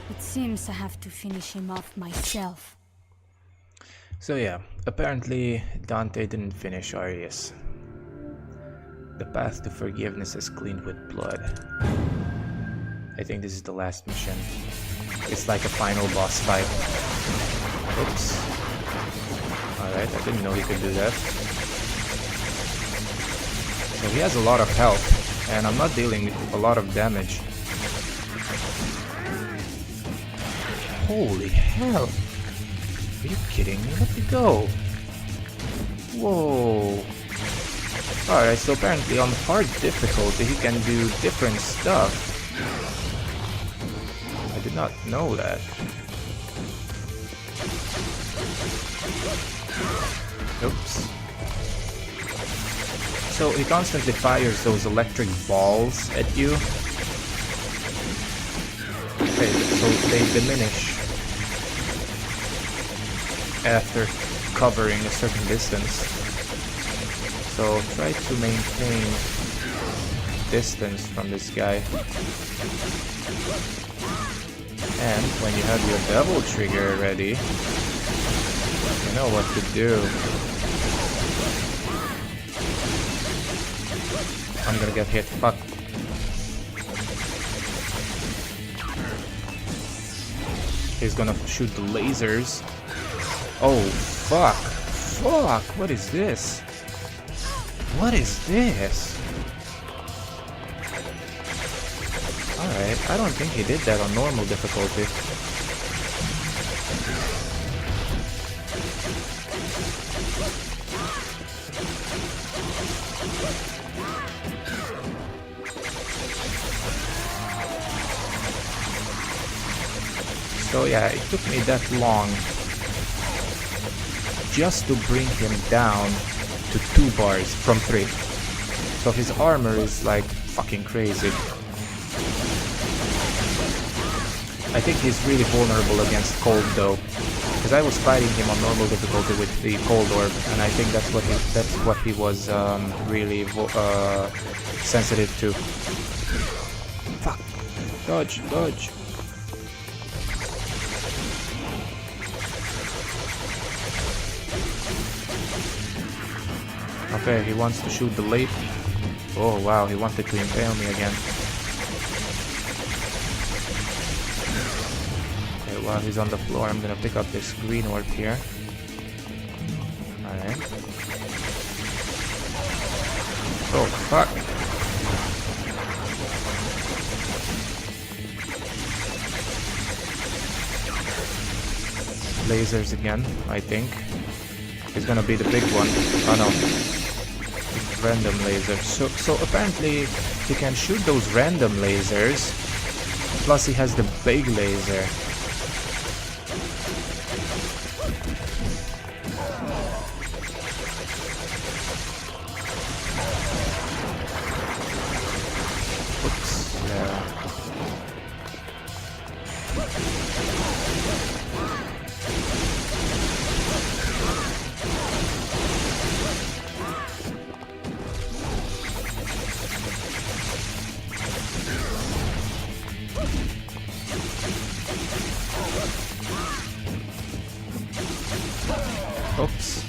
It seems I have to finish him off myself. So yeah, apparently Dante didn't finish Arius. The path to forgiveness is cleaned with blood. I think this is the last mission. It's like a final boss fight. Oops. Alright, I didn't know he could do that. So he has a lot of health, and I'm not dealing a lot of damage. Holy hell! Are you kidding me? Let me go! Whoa! Alright, so apparently on hard difficulty he can do different stuff. I did not know that. Oops. So he constantly fires those electric balls at you. Okay, so they diminish after covering a certain distance. So try to maintain distance from this guy. And when you have your devil trigger ready, you know what to do. I'm gonna get hit. Fuck. He's gonna shoot the lasers. Oh, fuck. Fuck, what is this? What is this? Alright, I don't think he did that on normal difficulty. So yeah, it took me that long just to bring him down to 2 bars from 3. So his armor is like fucking crazy. I think he's really vulnerable against cold though, because I was fighting him on normal difficulty with the cold orb, and I think that's what he was really sensitive to. Fuck! Dodge! Dodge! Okay, he wants to shoot the late. Oh wow, he wanted to impale me again. Okay, while he's on the floor, I'm gonna pick up this green orb here. Alright. Oh fuck! Lasers again, I think. It's gonna be the big one. Oh no. Random laser. So apparently he can shoot those random lasers. Plus he has the big laser. Oops. Yeah. Oops.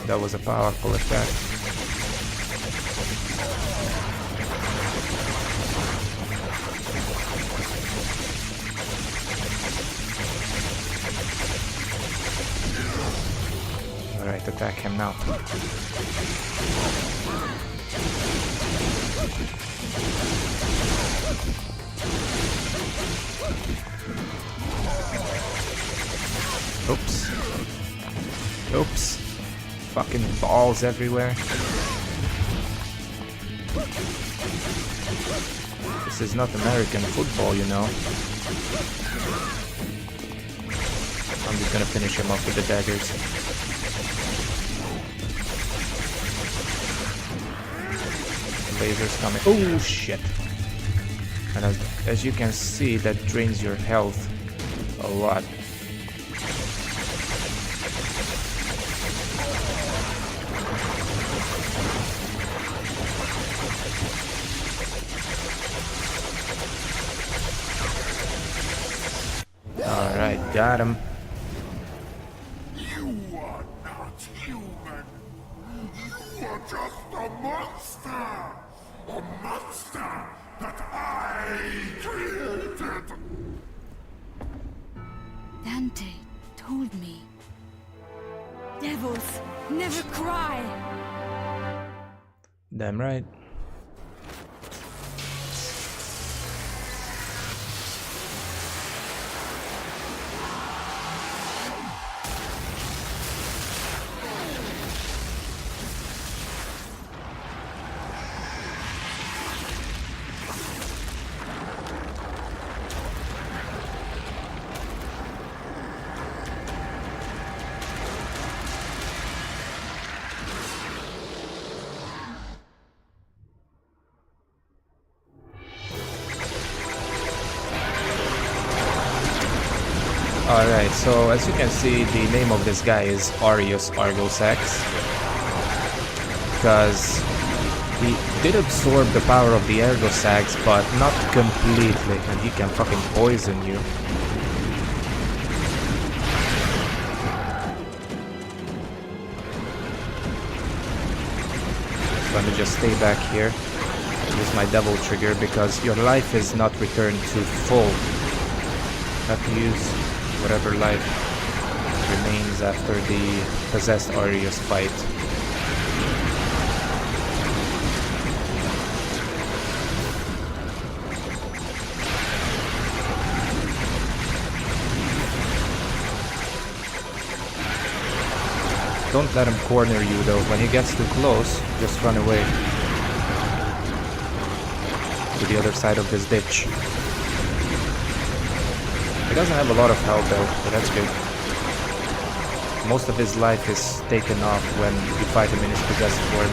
That was a powerful attack. Alright, attack him now. Oops. Oops. Fucking balls everywhere. This is not American football, you know. I'm just gonna finish him off with the daggers. Lasers coming. Oh shit. And as you can see, that drains your health a lot. Alright, got him. You are not human. You are just a monster. A monster that I created. Dante told me. Devils never cry. Damn right. Alright, so as you can see, the name of this guy is Arius Argosax, because he did absorb the power of the Argosax, but not completely, and he can fucking poison you. So let me just stay back here, use my devil trigger, because your life is not returned to full have to use whatever life remains after the possessed Arius fight. Don't let him corner you though. When he gets too close, just run away to the other side of this ditch. He doesn't have a lot of health though, but that's good. Most of his life is taken off when you fight him in his possessed form.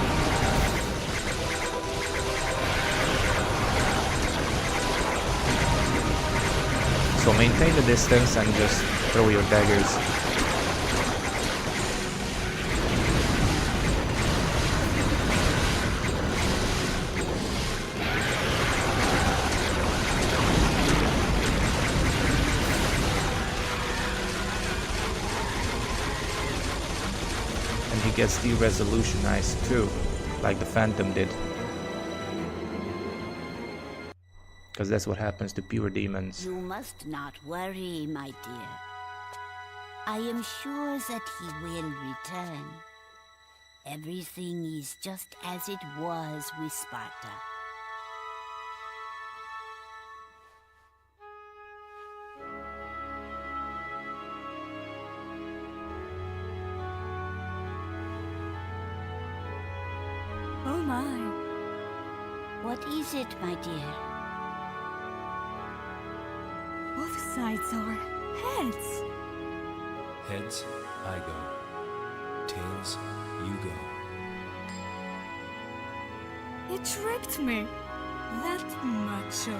So maintain the distance and just throw your daggers. And he gets de-resolutionized too, like the Phantom did. Because that's what happens to pure demons. You must not worry, my dear. I am sure that he will return. Everything is just as it was with Sparta. Oh my. What is it, my dear? Both sides are heads. Heads, I go. Tails, you go. It tricked me. That macho.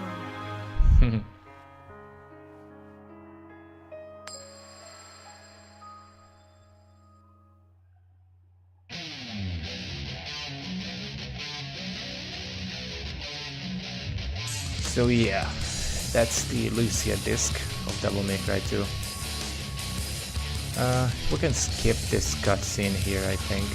So yeah, that's the Lucia Disc of Devil May Cry 2. We can skip this cutscene here, I think.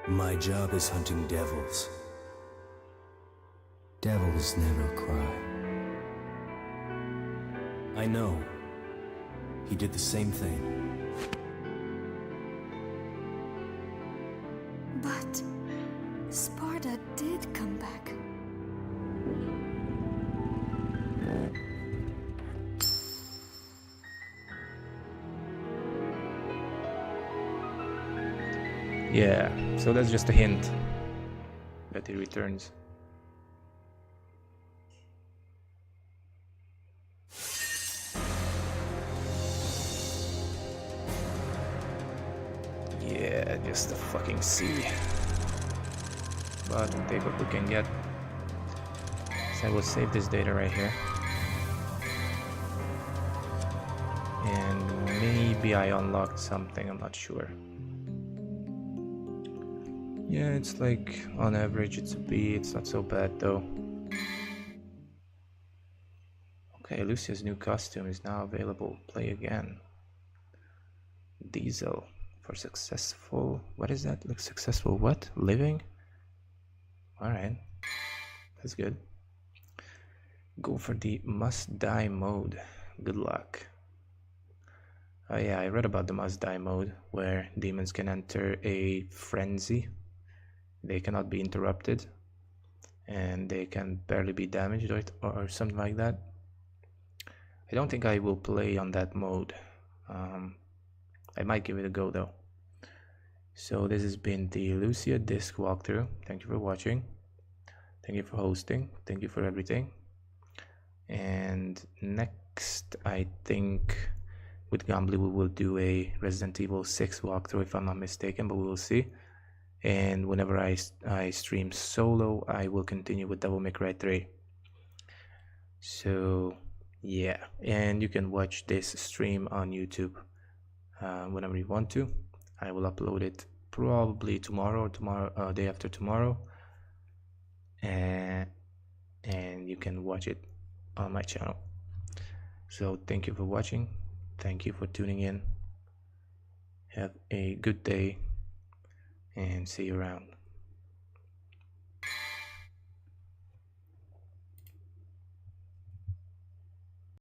My job is hunting devils. Devils never cry. I know. He did the same thing. But Sparta did come back. Yeah, so that's just a hint that he returns. Yeah, just the fucking sea. But we'll take what we can get. So I will save this data right here. And maybe I unlocked something, I'm not sure. Yeah, it's like, on average it's a B, it's not so bad though. Okay, Lucia's new costume is now available. Play again. Diesel. For successful... What is that? Like successful what? Living? Alright. That's good. Go for the must die mode. Good luck. Oh yeah, I read about the must die mode, where demons can enter a frenzy. They cannot be interrupted, and they can barely be damaged or something like that. I don't think I will play on that mode. I might give it a go though. So this has been the Lucia Disc walkthrough. Thank you for watching. Thank you for hosting. Thank you for everything. And next, I think with Gambly we will do a Resident Evil 6 walkthrough if I'm not mistaken, but we will see. And whenever I stream solo, I will continue with Devil May Cry 3. So yeah, and you can watch this stream on YouTube whenever you want to. I will upload it probably tomorrow or day after tomorrow, and you can watch it on my channel. So thank you for watching, thank you for tuning in, Have a good day and see you around.